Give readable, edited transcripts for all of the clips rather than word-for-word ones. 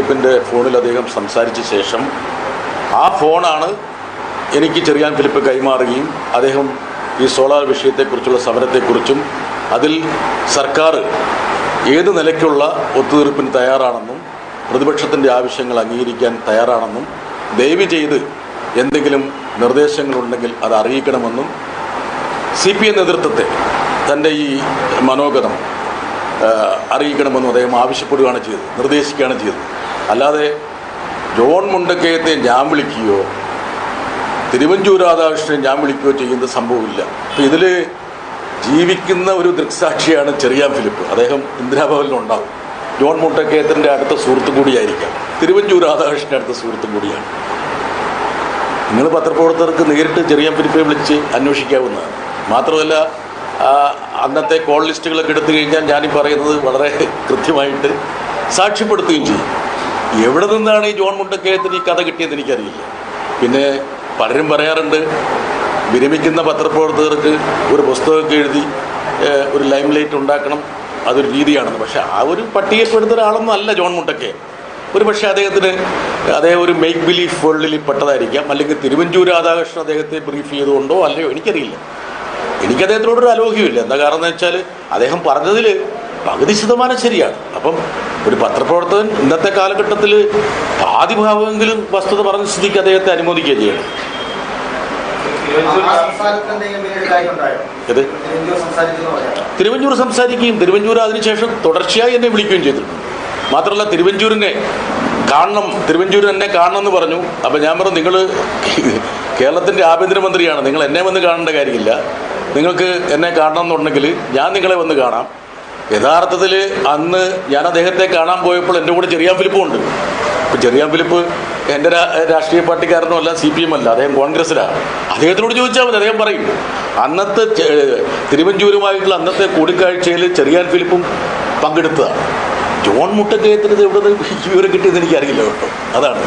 ഫിലിപ്പിൻ്റെ ഫോണിൽ അദ്ദേഹം സംസാരിച്ച ശേഷം ആ ഫോണാണ് എനിക്ക് ചെറിയാൻ ഫിലിപ്പ് കൈമാറുകയും അദ്ദേഹം ഈ സോളാർ വിഷയത്തെക്കുറിച്ചുള്ള സമരത്തെക്കുറിച്ചും അതിൽ സർക്കാർ ഏത് നിലയ്ക്കുള്ള ഒത്തുതീർപ്പിന് തയ്യാറാണെന്നും പ്രതിപക്ഷത്തിൻ്റെ ആവശ്യങ്ങൾ അംഗീകരിക്കാൻ തയ്യാറാണെന്നും ദയവ് ചെയ്ത് എന്തെങ്കിലും നിർദ്ദേശങ്ങളുണ്ടെങ്കിൽ അത് അറിയിക്കണമെന്നും CPM നേതൃത്വത്തെ തൻ്റെ ഈ മനോഗതം അറിയിക്കണമെന്നും അദ്ദേഹം ആവശ്യപ്പെടുകയാണ് ചെയ്തത്, നിർദ്ദേശിക്കുകയാണ് ചെയ്തത്. അല്ലാതെ ജോൺ മുണ്ടക്കയത്തെ ഞാൻ വിളിക്കുകയോ തിരുവഞ്ചൂർ രാധാകൃഷ്ണനെ ഞാൻ വിളിക്കുകയോ ചെയ്യുന്ന സംഭവമില്ല. അപ്പം ഇതിൽ ജീവിക്കുന്ന ഒരു ദൃക്സാക്ഷിയാണ് ചെറിയാൻ ഫിലിപ്പ്. അദ്ദേഹം ഇന്ദിരാഭവനിലുണ്ടാവും. ജോൺ മുണ്ടക്കയത്തിൻ്റെ അടുത്ത സുഹൃത്തു കൂടിയായിരിക്കാം, തിരുവഞ്ചൂർ രാധാകൃഷ്ണൻ്റെ അടുത്ത സുഹൃത്തും കൂടിയാണ്. നിങ്ങൾ പത്രപ്രവർത്തകർക്ക് നേരിട്ട് ചെറിയാൻ ഫിലിപ്പെ വിളിച്ച് അന്വേഷിക്കാവുന്നതാണ്. മാത്രമല്ല അന്നത്തെ കോൾ ലിസ്റ്റുകളൊക്കെ എടുത്തു കഴിഞ്ഞാൽ ഞാനീ പറയുന്നത് വളരെ കൃത്യമായിട്ട് സാക്ഷ്യപ്പെടുത്തുകയും ചെയ്യും. എവിടെ നിന്നാണ് ഈ ജോൺ മുണ്ടക്കയത്തിന് ഈ കഥ കിട്ടിയതെന്ന് എനിക്കറിയില്ല. പിന്നെ പലരും പറയാറുണ്ട് വിരമിക്കുന്ന പത്രപ്രവർത്തകർക്ക് ഒരു പുസ്തകമൊക്കെ എഴുതി ഒരു ലൈം ലൈറ്റ് ഉണ്ടാക്കണം, അതൊരു രീതിയാണെന്ന്. പക്ഷേ ആ ഒരു പട്ടികപ്പെടുത്ത ഒരാളൊന്നും അല്ല ജോൺ മുണ്ടക്കയൻ. ഒരു പക്ഷേ അദ്ദേഹം ഒരു മേക്ക് ബിലീഫ് വേൾഡിൽ പെട്ടതായിരിക്കാം, അല്ലെങ്കിൽ തിരുവഞ്ചൂർ രാധാകൃഷ്ണൻ അദ്ദേഹത്തെ ബ്രീഫ് ചെയ്തുകൊണ്ടോ അല്ലയോ എനിക്കറിയില്ല. എനിക്ക് അദ്ദേഹത്തിനോടൊരു അലോഹ്യമില്ല. എന്താ കാരണം എന്ന് വെച്ചാൽ അദ്ദേഹം പറഞ്ഞതിൽ പകുതി ശതമാനം ശരിയാണ്. അപ്പം ഒരു പത്രപ്രവർത്തകൻ ഇന്നത്തെ കാലഘട്ടത്തിൽ പാതി ഭാഗമെങ്കിലും വസ്തുത പറഞ്ഞ സ്ഥിതിക്ക് അദ്ദേഹത്തെ അനുമോദിക്കുകയും ചെയ്യണം. തിരുവഞ്ചൂർ സംസാരിക്കുകയും തിരുവഞ്ചൂർ അതിനുശേഷം തുടർച്ചയായി എന്നെ വിളിക്കുകയും ചെയ്തിട്ടുണ്ട്. മാത്രമല്ല തിരുവഞ്ചൂർ എന്നെ കാണണം എന്ന് പറഞ്ഞു. അപ്പം ഞാൻ പറഞ്ഞു, നിങ്ങൾ കേരളത്തിൻ്റെ ആഭ്യന്തരമന്ത്രിയാണ്, നിങ്ങൾ എന്നെ വന്ന് കാണേണ്ട കാര്യമില്ല. നിങ്ങൾക്ക് എന്നെ കാണണം എന്നുണ്ടെങ്കിൽ ഞാൻ നിങ്ങളെ വന്ന് കാണാം. യഥാർത്ഥത്തിൽ അന്ന് ഞാൻ അദ്ദേഹത്തെ കാണാൻ പോയപ്പോൾ എൻ്റെ കൂടെ ചെറിയാൻ ഫിലിപ്പും ഉണ്ട്. അപ്പോൾ ചെറിയാൻ ഫിലിപ്പ് എൻ്റെ രാഷ്ട്രീയ പാർട്ടിക്കാരനും അല്ല, CPM അല്ല, അദ്ദേഹം കോൺഗ്രസ്സിലാണ്. അദ്ദേഹത്തിനോട് ചോദിച്ചാൽ മതി, അദ്ദേഹം പറയും. അന്നത്തെ തിരുവഞ്ചൂരുമായിട്ടുള്ള അന്നത്തെ കൂടിക്കാഴ്ചയിൽ ചെറിയാൻ ഫിലിപ്പും പങ്കെടുത്തതാണ്. ജോൺ മുണ്ടക്കയത്തിന് എവിടെ വിവരം കിട്ടിയെന്ന് എനിക്കറിയില്ല കേട്ടോ. അതാണ്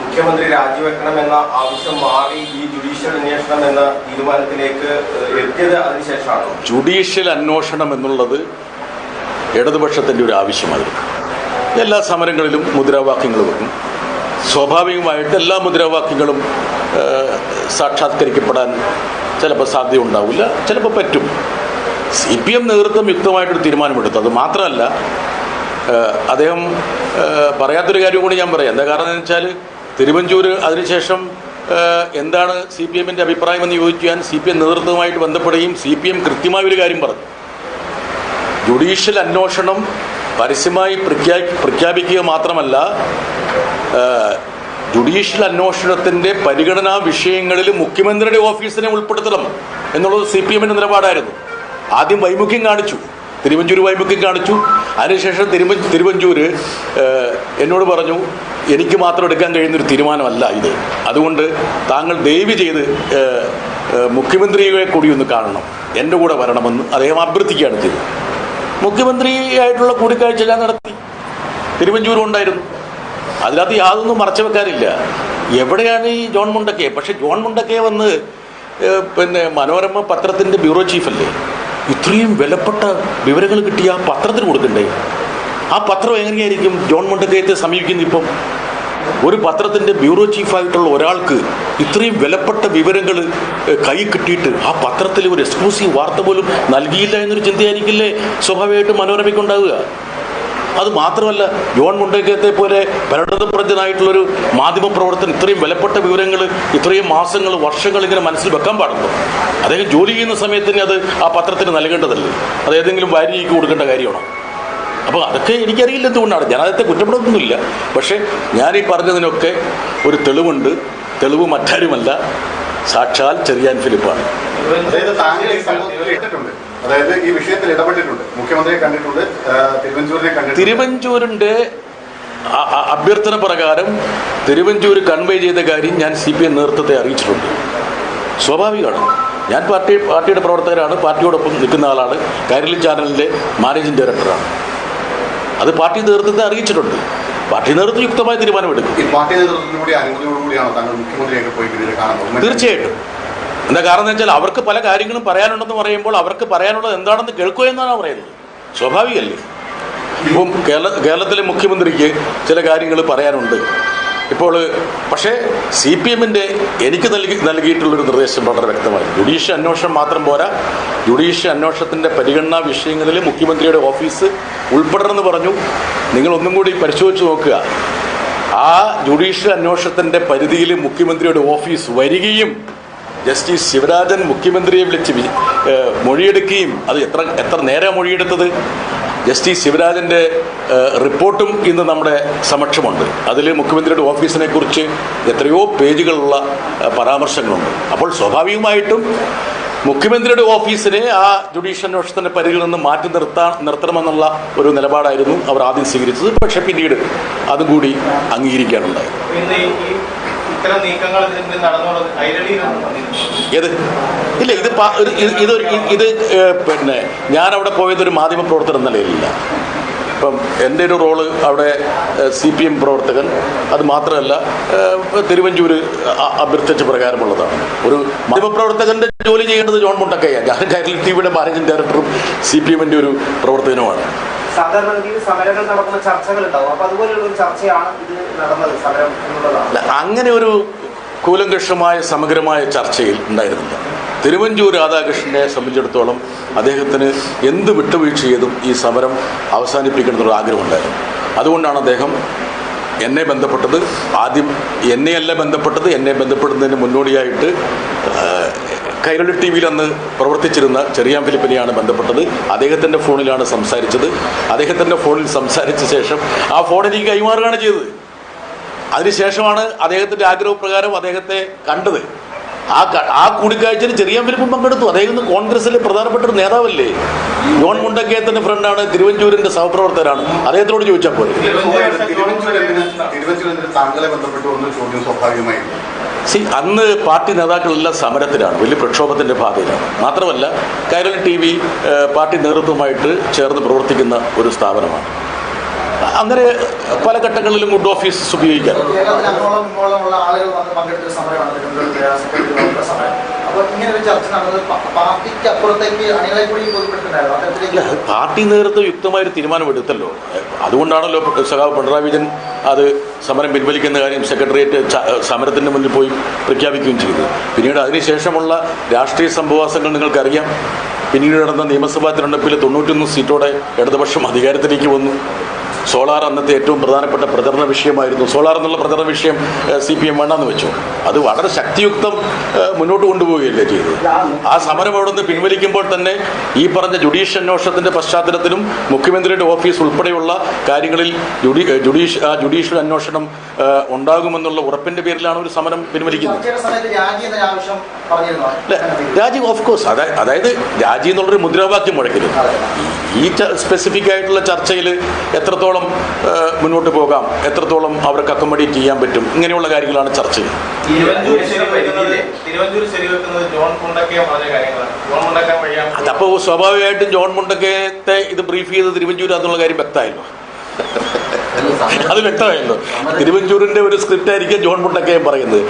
മുഖ്യമന്ത്രി രാജിവെക്കണമെന്ന ആവശ്യം മാറി ഈ ജുഡീഷ്യൽ അന്വേഷണം എന്ന തീരുമാനത്തിലേക്ക് എത്തിയത് അതിനുശേഷമാണോ? ജുഡീഷ്യൽ അന്വേഷണം എന്നുള്ളത് ഇടതുപക്ഷത്തിൻ്റെ ഒരു ആവശ്യമായിരുന്നു. എല്ലാ സമരങ്ങളിലും മുദ്രാവാക്യങ്ങൾ വെക്കും. സ്വാഭാവികമായിട്ട് എല്ലാ മുദ്രാവാക്യങ്ങളും സാക്ഷാത്കരിക്കപ്പെടാൻ ചിലപ്പോൾ സാധ്യത ഉണ്ടാവില്ല, ചിലപ്പോൾ പറ്റും. CPM നേതൃത്വം യുക്തമായിട്ടൊരു തീരുമാനമെടുത്തു. അത് മാത്രമല്ല, അദ്ദേഹം പറയാത്തൊരു കാര്യം കൂടി ഞാൻ പറയാം. എന്താ കാരണം എന്ന് വെച്ചാൽ തിരുവഞ്ചൂർ അതിനുശേഷം എന്താണ് CPMൻ്റെ അഭിപ്രായമെന്ന് ചോദിക്കാൻ CPM നേതൃത്വവുമായിട്ട് ബന്ധപ്പെടുകയും CPM കൃത്യമായ ഒരു കാര്യം പറഞ്ഞു. ജുഡീഷ്യൽ അന്വേഷണം പരസ്യമായി പ്രഖ്യാപിക്കുക മാത്രമല്ല, ജുഡീഷ്യൽ അന്വേഷണത്തിൻ്റെ പരിഗണനാ വിഷയങ്ങളിൽ മുഖ്യമന്ത്രിയുടെ ഓഫീസിനെ ഉൾപ്പെടുത്തണം എന്നുള്ളത് CPMൻ്റെ നിലപാടായിരുന്നു. ആദ്യം വൈമുഖ്യം കാണിച്ചു, തിരുവഞ്ചൂർ വൈമുഖ്യം കാണിച്ചു. അതിനുശേഷം തിരുവഞ്ചൂർ എന്നോട് പറഞ്ഞു, എനിക്ക് മാത്രം എടുക്കാൻ കഴിയുന്നൊരു തീരുമാനമല്ല ഇത്, അതുകൊണ്ട് താങ്കൾ ദയവ് ചെയ്ത് മുഖ്യമന്ത്രിയെ കൂടി ഒന്ന് കാണണം, എൻ്റെ കൂടെ വരണമെന്ന് അദ്ദേഹം അഭ്യർത്ഥിക്കുകയാണ് ചെയ്തത്. മുഖ്യമന്ത്രിയായിട്ടുള്ള കൂടിക്കാഴ്ച ഞാൻ നടത്തി, തിരുവഞ്ചൂരും ഉണ്ടായിരുന്നു. അതിനകത്ത് യാതൊന്നും മറച്ചു വെക്കാനില്ല. എവിടെയാണ് ഈ ജോൺ മുണ്ടക്കയെ? പക്ഷേ ജോൺ മുണ്ടക്കയെ വന്ന് മനോരമ പത്രത്തിൻ്റെ ബ്യൂറോ ചീഫല്ലേ, ഇത്രയും വിലപ്പെട്ട വിവരങ്ങൾ കിട്ടിയ ആ പത്രത്തിന് കൊടുക്കണ്ടേ? ആ പത്രം എങ്ങനെയായിരിക്കും ജോൺ മുണ്ടക്കയത്തെ സമീപിക്കുന്നത്? ഇപ്പം ഒരു പത്രത്തിൻ്റെ ബ്യൂറോ ചീഫായിട്ടുള്ള ഒരാൾക്ക് ഇത്രയും വിലപ്പെട്ട വിവരങ്ങൾ കൈ കിട്ടിയിട്ട് ആ പത്രത്തിൽ ഒരു എക്സ്ക്ലൂസീവ് വാർത്ത പോലും നൽകിയില്ല എന്നൊരു ചിന്തയായിരിക്കില്ലേ സ്വാഭാവികമായിട്ടും മനോരമയ്ക്കുണ്ടാവുക. അത് മാത്രമല്ല, ജോൺ മുണ്ടക്കയത്തെ പോലെ പരിണതപ്രജ്ഞനായിട്ടുള്ളൊരു മാധ്യമപ്രവർത്തകൻ ഇത്രയും വിലപ്പെട്ട വിവരങ്ങൾ ഇത്രയും മാസങ്ങൾ വർഷങ്ങൾ ഇങ്ങനെ മനസ്സിൽ വെക്കാൻ പാടുള്ളൂ. അദ്ദേഹം ജോലി ചെയ്യുന്ന സമയത്തിന് അത് ആ പത്രത്തിന് നൽകേണ്ടതല്ലേ? അത് ഏതെങ്കിലും വാരികയ്ക്ക് കൊടുക്കേണ്ട കാര്യമാണോ? അപ്പോൾ അതൊക്കെ എനിക്കറിയില്ല എന്തുകൊണ്ടാണ്. ഞാൻ അദ്ദേഹത്തെ കുറ്റപ്പെടുത്തുന്നില്ല. പക്ഷേ ഞാനീ പറഞ്ഞതിനൊക്കെ ഒരു തെളിവുണ്ട്. തെളിവ് മറ്റാരുമല്ല, സാക്ഷാൽ ചെറിയാൻ ഫിലിപ്പാണ്. അതായത് ഈ വിഷയത്തിൽ ഇടപെട്ടിട്ടുണ്ട്, മുഖ്യമന്ത്രിയെ കണ്ടിട്ടുണ്ട്, തിരുവഞ്ചൂരിന്റെ അഭ്യർത്ഥന പ്രകാരം തിരുവഞ്ചൂർ കൺവേ ചെയ്ത കാര്യം ഞാൻ CPM നേതൃത്വത്തെ അറിയിച്ചിട്ടുണ്ട്. സ്വാഭാവികമാണ്. ഞാൻ പാർട്ടിയുടെ പ്രവർത്തകരാണ്, പാർട്ടിയോടൊപ്പം നിൽക്കുന്ന ആളാണ്, കൈരളി ചാനലിൻ്റെ മാനേജിംഗ് ഡയറക്ടറാണ്. അത് പാർട്ടി നേതൃത്വത്തെ അറിയിച്ചിട്ടുണ്ട്. പാർട്ടി നേതൃത്വം യുക്തമായ തീരുമാനമെടുക്കും. തീർച്ചയായിട്ടും. എന്താ കാരണം എന്ന് വെച്ചാൽ അവർക്ക് പല കാര്യങ്ങളും പറയാനുണ്ടെന്ന് പറയുമ്പോൾ അവർക്ക് പറയാനുള്ളത് എന്താണെന്ന് കേൾക്കുക എന്നാണ് പറയുന്നത്. സ്വാഭാവികമല്ലേ? ഇപ്പം കേരളത്തിലെ മുഖ്യമന്ത്രിക്ക് ചില കാര്യങ്ങൾ പറയാനുണ്ട് ഇപ്പോൾ. പക്ഷേ CPM-ന്റെ എനിക്ക് നൽകിയിട്ടുള്ളൊരു നിർദ്ദേശം വളരെ വ്യക്തമായി. ജുഡീഷ്യൽ അന്വേഷണം മാത്രം പോരാ, ജുഡീഷ്യൽ അന്വേഷണത്തിൻ്റെ പരിഗണനാ വിഷയങ്ങളിൽ മുഖ്യമന്ത്രിയുടെ ഓഫീസ് ഉൾപ്പെടണമെന്ന് പറഞ്ഞു. നിങ്ങളൊന്നും കൂടി പരിശോധിച്ച് നോക്കുക. ആ ജുഡീഷ്യൽ അന്വേഷണത്തിൻ്റെ പരിധിയിൽ മുഖ്യമന്ത്രിയുടെ ഓഫീസ് വരികയും ജസ്റ്റിസ് ശിവരാജൻ മുഖ്യമന്ത്രിയെ വിളിച്ച് മൊഴിയെടുക്കുകയും, അത് എത്ര നേരം മൊഴിയെടുത്തത്, ജസ്റ്റിസ് ശിവരാജൻ്റെ റിപ്പോർട്ടും ഇന്ന് നമ്മുടെ സമക്ഷമുണ്ട്. അതിൽ മുഖ്യമന്ത്രിയുടെ ഓഫീസിനെ കുറിച്ച് എത്രയോ പേജുകളുള്ള പരാമർശങ്ങളുണ്ട്. അപ്പോൾ സ്വാഭാവികമായിട്ടും മുഖ്യമന്ത്രിയുടെ ഓഫീസിനെ ആ ജുഡീഷ്യൽ അന്വേഷണത്തിൻ്റെ പരിധിയിൽ നിന്ന് മാറ്റി നിർത്തണമെന്നുള്ള ഒരു നിലപാടായിരുന്നു അവർ ആദ്യം സ്വീകരിച്ചത്. പക്ഷേ പിന്നീട് അതും കൂടി അംഗീകരിക്കാനുണ്ടായത്. ഏത് ഇല്ല, ഇത് പിന്നെ ഞാനവിടെ പോയതൊരു മാധ്യമപ്രവർത്തകൻ എന്ന നിലയിലില്ല. ഇപ്പം എൻ്റെ ഒരു റോള് അവിടെ CPM പ്രവർത്തകൻ, അത് മാത്രമല്ല തിരുവഞ്ചൂർ അഭ്യർത്ഥിച്ച പ്രകാരമുള്ളതാണ്. ഒരു മാധ്യമപ്രവർത്തകൻ്റെ ജോലി ചെയ്യേണ്ടത് ജോൺ മുണ്ടക്കയാണ്. ഞാൻ കൈരളി TV-യുടെ മാനേജിംഗ് ഡയറക്ടറും CPM-ൻ്റെ ഒരു പ്രവർത്തകനുമാണ്. സാധാരണഗതിയിൽ സമരങ്ങൾ നടക്കുന്ന ചർച്ചകൾ ഉണ്ടാവും. അപ്പൊ അതുപോലെയുള്ള ഒരു ചർച്ചയാണ് ഇത് നടന്നത്, സമരം എന്നുള്ളതാണ്. അങ്ങനെ ഒരു കൂലങ്കഷമായ സമഗ്രമായ ചർച്ചയിൽ ഉണ്ടായിരുന്നില്ല. തിരുവഞ്ചൂർ രാധാകൃഷ്ണനെ സംബന്ധിച്ചിടത്തോളം അദ്ദേഹത്തിന് എന്ത് വിട്ടുവീഴ്ച ചെയ്തും ഈ സമരം അവസാനിപ്പിക്കണമെന്നുള്ള ആഗ്രഹമുണ്ടായിരുന്നു. അതുകൊണ്ടാണ് അദ്ദേഹം എന്നെ ബന്ധപ്പെട്ടത്. ആദ്യം എന്നെയല്ല ബന്ധപ്പെട്ടത്, എന്നെ ബന്ധപ്പെടുന്നതിന് മുന്നോടിയായിട്ട് കൈരളി TV-യിൽ അന്ന് പ്രവർത്തിച്ചിരുന്ന ചെറിയാൻ ഫിലിപ്പിനെയാണ് ബന്ധപ്പെട്ടത്. അദ്ദേഹത്തിൻ്റെ ഫോണിലാണ് സംസാരിച്ചത്. അദ്ദേഹത്തിൻ്റെ ഫോണിൽ സംസാരിച്ച ശേഷം ആ ഫോൺ എനിക്ക് കൈമാറുകയാണ് ചെയ്തത്. അതിനുശേഷമാണ് അദ്ദേഹത്തിൻ്റെ ആഗ്രഹപ്രകാരം അദ്ദേഹത്തെ കണ്ടത്. ആ കൂടിക്കാഴ്ചയിൽ ചെറിയാൻ ഫിലിപ്പും പങ്കെടുത്തു. അദ്ദേഹം കോൺഗ്രസിലെ പ്രധാനപ്പെട്ട ഒരു നേതാവല്ലേ. ജോൺ മുണ്ടക്കയത്തിൻ്റെ ഫ്രണ്ടാണ്, തിരുവഞ്ചൂരിൻ്റെ സഹപ്രവർത്തകരാണ്. അദ്ദേഹത്തോട് ചോദിച്ചാൽ പോലെ അന്ന് പാർട്ടി നേതാക്കളെല്ലാം സമരത്തിലാണ്, വലിയ പ്രക്ഷോഭത്തിൻ്റെ പാതയിലാണ്. മാത്രമല്ല കൈരളി TV പാർട്ടി നേതൃത്വമായിട്ട് ചേർന്ന് പ്രവർത്തിക്കുന്ന ഒരു സ്ഥാപനമാണ്. അങ്ങനെ പല ഘട്ടങ്ങളിലും ഗുഡ് ഓഫീസ് ഉപയോഗിക്കാം. പാർട്ടി നേതൃത്വം യുക്തമായൊരു തീരുമാനമെടുത്തല്ലോ. അതുകൊണ്ടാണല്ലോ സഖാവ് പിണറായി വിജയൻ അത് സമരം പിൻവലിക്കുന്ന കാര്യം സെക്രട്ടേറിയറ്റ് സമരത്തിൻ്റെ മുന്നിൽ പോയി പ്രഖ്യാപിക്കുകയും ചെയ്തു. പിന്നീട് അതിനുശേഷമുള്ള രാഷ്ട്രീയ സംഭവവാസങ്ങൾ നിങ്ങൾക്കറിയാം. പിന്നീട് നടന്ന നിയമസഭാ തിരഞ്ഞെടുപ്പിൽ 91 സീറ്റോടെ ഇടതുപക്ഷം അധികാരത്തിലേക്ക് വന്നു. സോളാർ അന്നത്തെ ഏറ്റവും പ്രധാനപ്പെട്ട പ്രചരണ വിഷയമായിരുന്നു. സോളാർ എന്നുള്ള പ്രചരണ വിഷയം CPM വേണ്ടെന്ന് വെച്ചു. അത് വളരെ ശക്തിയുക്തം മുന്നോട്ട് കൊണ്ടുപോവുകയല്ലേ ചെയ്തത്. ആ സമരം അവിടെ നിന്ന് പിൻവലിക്കുമ്പോൾ തന്നെ ഈ പറഞ്ഞ ജുഡീഷ്യൽ അന്വേഷണത്തിൻ്റെ പശ്ചാത്തലത്തിലും മുഖ്യമന്ത്രിയുടെ ഓഫീസ് ഉൾപ്പെടെയുള്ള കാര്യങ്ങളിൽ ജുഡീഷ്യൽ അന്വേഷണം ഉണ്ടാകുമെന്നുള്ള ഉറപ്പിൻ്റെ പേരിലാണ് ഒരു സമരം പിൻവലിക്കുന്നത്. രാജി ഓഫ് കോഴ്സ്, അതായത് രാജി എന്നുള്ളൊരു മുദ്രാവാക്യം മുഴക്കരുത്. ഈ സ്പെസിഫിക് ആയിട്ടുള്ള ചർച്ചയിൽ എത്രത്തോളം മുന്നോട്ട് പോകാം, എത്രത്തോളം അവർക്ക് അക്കോമഡേറ്റ് ചെയ്യാൻ പറ്റും, ഇങ്ങനെയുള്ള കാര്യങ്ങളാണ് ചർച്ച ചെയ്യുന്നത്. അതപ്പോൾ സ്വാഭാവികമായിട്ടും ജോൺ മുണ്ടക്കയത്തെ ഇത് ബ്രീഫ് ചെയ്ത് തിരുവഞ്ചൂർ എന്നുള്ള കാര്യം വ്യക്തമായല്ലോ. അത് വ്യക്തമായല്ലോ. തിരുവഞ്ചൂരിന്റെ ഒരു സ്ക്രിപ്റ്റ് ആയിരിക്കും ജോൺ മുണ്ടക്കയം പറയുന്നത്.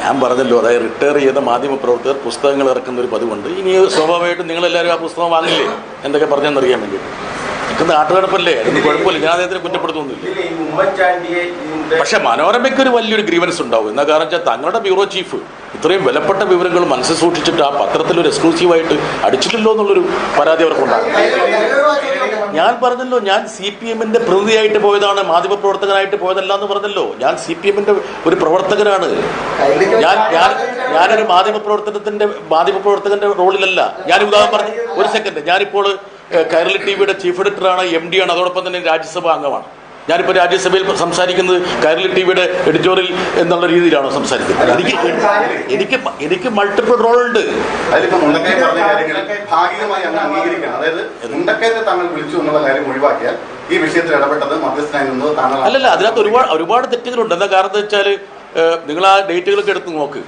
ഞാൻ പറഞ്ഞല്ലോ, അതായത് റിട്ടയർ ചെയ്ത മാധ്യമപ്രവർത്തകർ പുസ്തകങ്ങൾ ഇറക്കുന്ന ഒരു പതിവുണ്ട്. ഇനി സ്വാഭാവികമായിട്ടും നിങ്ങളെല്ലാവരും ആ പുസ്തകം വാങ്ങില്ലേ എന്തൊക്കെ പറഞ്ഞെന്നറിയാൻ വേണ്ടി. എനിക്ക് നാട്ടുകടപ്പല്ലേ, അതിന് കുഴപ്പമില്ല, ഞാൻ അദ്ദേഹത്തിന് കുറ്റപ്പെടുത്തുന്നില്ല. പക്ഷെ മനോരമയ്ക്കൊരു വലിയൊരു ഗ്രീവൻസ് ഉണ്ടാവും. എന്നാ കാരണം വെച്ചാൽ തങ്ങളുടെ ബ്യൂറോ ചീഫ് ഇത്രയും വിലപ്പെട്ട വിവരങ്ങൾ മനസ്സിൽ സൂക്ഷിച്ചിട്ട് ആ പത്രത്തിലൊരു എക്സ്ക്ലൂസീവായിട്ട് അടിച്ചിട്ടില്ലോ എന്നുള്ളൊരു പരാതി അവർക്കുണ്ടാകും. ഞാൻ പറഞ്ഞല്ലോ, ഞാൻ CPM-ന്റെ പ്രതിനിധിയായിട്ട് പോയതാണ്, മാധ്യമപ്രവർത്തകനായിട്ട് പോയതല്ല എന്ന് പറഞ്ഞല്ലോ. ഞാൻ CPM-ന്റെ ഒരു പ്രവർത്തകനാണ്. ഞാനൊരു മാധ്യമപ്രവർത്തകന്റെ റോളിലല്ല. ഞാൻ ഉദാഹരണം പറഞ്ഞു, ഒരു സെക്കൻഡ്, ഞാനിപ്പോൾ കൈരളി TV-യുടെ ചീഫ് എഡിറ്ററാണ്, MD ആണ്, അതോടൊപ്പം തന്നെ രാജ്യസഭാ അംഗമാണ്. ഞാനിപ്പോൾ രാജ്യസഭയിൽ സംസാരിക്കുന്നത് കൈരളി TV-യുടെ എഡിറ്റോറിയൽ എന്നുള്ള രീതിയിലാണോ സംസാരിക്കുന്നത്? എനിക്ക് മൾട്ടിപ്പിൾ റോൾ ഉണ്ട്. അല്ലല്ല, അതിനകത്ത് ഒരുപാട് തെറ്റുകളുണ്ട്. എന്താ കാരണം എന്ന് വെച്ചാൽ നിങ്ങൾ ആ ഡേറ്റുകളൊക്കെ എടുത്ത് നോക്ക്.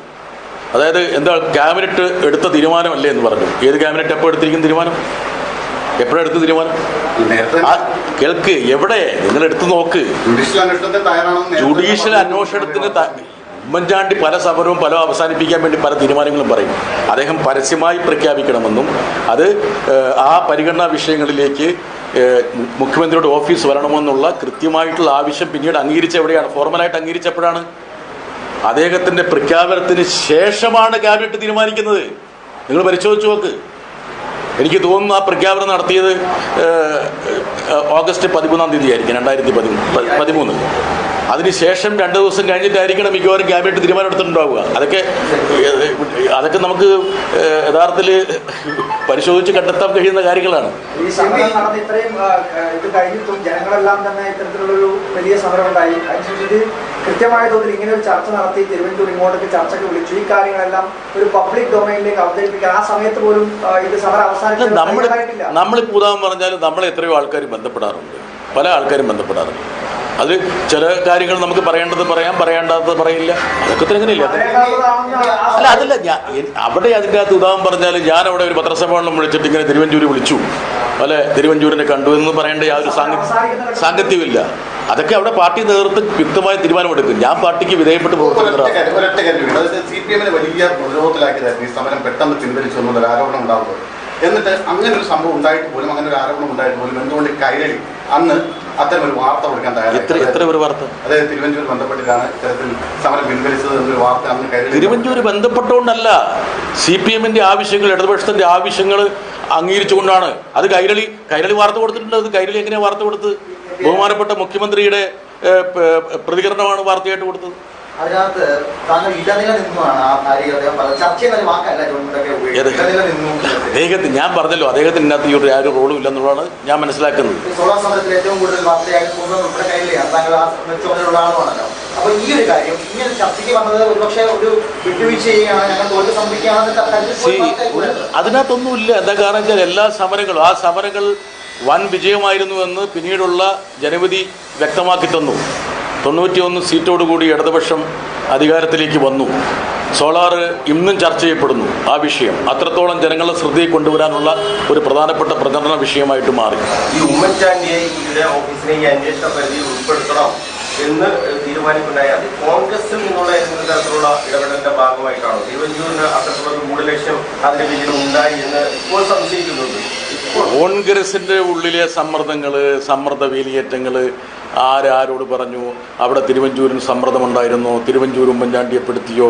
അതായത് എന്താ ക്യാബിനറ്റ് എടുത്ത തീരുമാനമല്ലേ എന്ന് പറഞ്ഞു. ഏത് ക്യാബിനറ്റ് എപ്പോൾ എടുത്തിരിക്കുന്ന തീരുമാനം, എപ്പോഴെടുത്ത തീരുമാനം? കേൾക്ക്, എവിടെ നിങ്ങൾ എടുത്തു നോക്ക്. ജുഡീഷ്യൽ അന്വേഷണത്തിന് ഉമ്മൻചാണ്ടി പല സമരവും പല അവസാനിപ്പിക്കാൻ വേണ്ടി പല തീരുമാനങ്ങളും പറയും. അദ്ദേഹം പരസ്യമായി പ്രഖ്യാപിക്കണമെന്നും അത് ആ പരിഗണനാ വിഷയങ്ങളിലേക്ക് മുഖ്യമന്ത്രിയുടെ ഓഫീസ് വരണമെന്നുള്ള കൃത്യമായിട്ടുള്ള ആവശ്യം പിന്നീട് അംഗീകരിച്ച എവിടെയാണ്? ഫോർമലായിട്ട് അംഗീകരിച്ചപ്പോഴാണ്. അദ്ദേഹത്തിൻ്റെ പ്രഖ്യാപനത്തിന് ശേഷമാണ് ക്യാബിനറ്റ് തീരുമാനിക്കുന്നത്. നിങ്ങൾ പരിശോധിച്ച് നോക്ക്. എനിക്ക് തോന്നുന്നു ആ പ്രഖ്യാപനം നടത്തിയത് ഓഗസ്റ്റ് 13-ാം തീയതി ആയിരിക്കും 2013. അതിനുശേഷം 2 ദിവസം കഴിഞ്ഞിട്ടായിരിക്കണം മിക്കവാറും ക്യാബിനറ്റ് തീരുമാനം എടുത്തിട്ടുണ്ടാവുക. അതൊക്കെ നമുക്ക് യഥാർത്ഥത്തിൽ പരിശോധിച്ച് കണ്ടെത്താൻ കഴിയുന്ന കാര്യങ്ങളാണ്. ഈ സമരം നടന്ന് ഇത്രയും ഇത് കഴിഞ്ഞിട്ടും ജനങ്ങളെല്ലാം തന്നെ ഇത്തരത്തിലുള്ളൊരു വലിയ സമരം ഉണ്ടായി. അതിനുശേഷം കൃത്യമായ തോതിൽ ഇങ്ങനെ ഒരു ചർച്ച നടത്തി തിരുവനന്തപുരം ഇങ്ങോട്ടേക്ക് ചർച്ചയ്ക്ക് വിളിച്ചു. ഈ കാര്യങ്ങളെല്ലാം ഒരു പബ്ലിക് ഡൊമൈനിലേക്ക് അവതരിപ്പിക്കാൻ ആ സമയത്ത് പോലും ഇത് സമരം അവസാനിച്ചില്ല. നമ്മളിപ്പോൾ ഉദാഹരണം പറഞ്ഞാൽ നമ്മളെ എത്രയോ ആൾക്കാർ ബന്ധപ്പെടാറുണ്ട്, പല ആൾക്കാരും ബന്ധപ്പെടാറുണ്ട്. അത് ചില കാര്യങ്ങൾ നമുക്ക് പറയേണ്ടത് പറയാം, പറയേണ്ടത് പറയില്ല. അതൊക്കെ തന്നെ ഇങ്ങനെയില്ല. അല്ല, അതല്ല അവിടെ അതിൻ്റെ അകത്ത് ഉദാഹരണം പറഞ്ഞാൽ ഞാൻ അവിടെ ഒരു പത്രസമ്മേളനം വിളിച്ചിട്ട് ഇങ്ങനെ തിരുവഞ്ചൂര് വിളിച്ചു, അല്ലെ തിരുവഞ്ചൂരിനെ കണ്ടു എന്ന് പറയേണ്ട യാതൊരു സാങ്കത്യമില്ല. അതൊക്കെ അവിടെ പാർട്ടി നേതൃത്വം വ്യക്തമായ തീരുമാനമെടുക്കും. ഞാൻ പാർട്ടിക്ക് വിധേയപ്പെട്ട് CPM-നെ വലിയ പ്രതിരോധത്തിലാക്കിയതായിരുന്നു ഈ സമരം പെട്ടെന്ന് പിൻവലിച്ചു എന്നൊരു ആരോപണം ഉണ്ടാവുന്നത്. എന്നിട്ട് അങ്ങനെ ഒരു സംഭവം ഉണ്ടായിട്ട് പോലും, അങ്ങനെ ഒരു ആരോപണം ഉണ്ടായിട്ട് പോലും എന്തുകൊണ്ട് കൈരളി അന്ന് അത്തരം ഒരു വാർത്ത കൊടുക്കാൻ തയ്യാറായി? അതായത് തിരുവഞ്ചൂർ ബന്ധപ്പെട്ടിട്ടാണ് ഇത്തരത്തിൽ സമരം പിൻവലിച്ചത് എന്നൊരു വാർത്ത അന്ന് കൈരളി. തിരുവഞ്ചൂർ ബന്ധപ്പെട്ടുകൊണ്ടല്ല, CPM-ന്റെ ആവശ്യങ്ങൾ, ഇടതുപക്ഷത്തിന്റെ ആവശ്യങ്ങൾ അംഗീകരിച്ചുകൊണ്ടാണ്. അത് കൈരളി വാർത്ത കൊടുത്തിട്ടുണ്ട്. അത് കൈരളി എങ്ങനെയാണ് വാർത്ത കൊടുത്തത്? ബഹുമാനപ്പെട്ട മുഖ്യമന്ത്രിയുടെ പ്രതികരണമാണ് വാർത്തയായിട്ട് കൊടുത്തത്. അതിനകത്ത് താങ്കൾ ഇടനില നിന്നുമാണ് ആ ചർച്ച വാക്കല്ല അദ്ദേഹത്തിന്, ഞാൻ പറഞ്ഞല്ലോ, അദ്ദേഹത്തിന് ഇതിനകത്ത് ഈ ഒരു റോളും ഇല്ലെന്നുള്ളതാണ് ഞാൻ മനസ്സിലാക്കുന്നത്. സോളാർ സമരത്തിൽ ഏറ്റവും കൂടുതൽ വാർത്തയായിട്ട് ഉൾപ്പെടെ കയ്യിലാണ് താങ്കൾ ആ ചുമതലയുള്ള ആളുമാണല്ലോ. അപ്പോൾ ഈ ഒരു കാര്യം ഇങ്ങനെ ചർച്ചയ്ക്ക് വന്നത് ഒരുപക്ഷെ ഒരു വിട്ടുവീഴ്ച ചെയ്യുകയാണ്, ഞങ്ങൾ തോൽവി സംഭവിക്കുകയാണെന്ന് അതിനകത്തൊന്നുമില്ല. എന്താ കാരണം വെച്ചാൽ എല്ലാ സമരങ്ങളും, ആ സമരങ്ങൾ വൻ വിജയമായിരുന്നു എന്ന് പിന്നീടുള്ള ജനവിധി വ്യക്തമാക്കി തന്നു. 91 സീറ്റോടുകൂടി ഇടതുപക്ഷം അധികാരത്തിലേക്ക് വന്നു. സോളാർ ഇന്നും ചർച്ച ചെയ്യപ്പെടുന്നു. ആ വിഷയം അത്രത്തോളം ജനങ്ങളുടെ ശ്രദ്ധയിൽ കൊണ്ടുവരാനുള്ള ഒരു പ്രധാനപ്പെട്ട പ്രചരണ വിഷയമായിട്ട് മാറി. ഈ ഉമ്മൻചാണ്ടിയെ ഈയുടെ ഓഫീസിനെ ഈ അന്വേഷണ പരിധിയിൽ ഉൾപ്പെടുത്തണം എന്ന് തീരുമാനിക്കുണ്ടായി. അത് കോൺഗ്രസിൽ നിന്നുള്ള ഏതെങ്കിലും തരത്തിലുള്ള ഇടപെടലിന്റെ ഭാഗമായിട്ടാണോ? തിരുവഞ്ചൂരിന് അത്തരത്തിലുള്ള ഗൂഢലക്ഷ്യം അതിന്റെ പിന്നിൽ ഉണ്ടായി എന്ന് ഇപ്പോൾ സംശയിക്കുന്നുണ്ട്. കോൺഗ്രസിന്റെ ഉള്ളിലെ സമ്മർദ്ദ വേലിയേറ്റങ്ങൾ ആരോട് പറഞ്ഞു? അവിടെ തിരുവഞ്ചൂരിന് സമ്മർദ്ദമുണ്ടായിരുന്നോ? തിരുവഞ്ചൂർ ഉമ്മൻചാണ്ടിയെ പെടുത്തിയോ?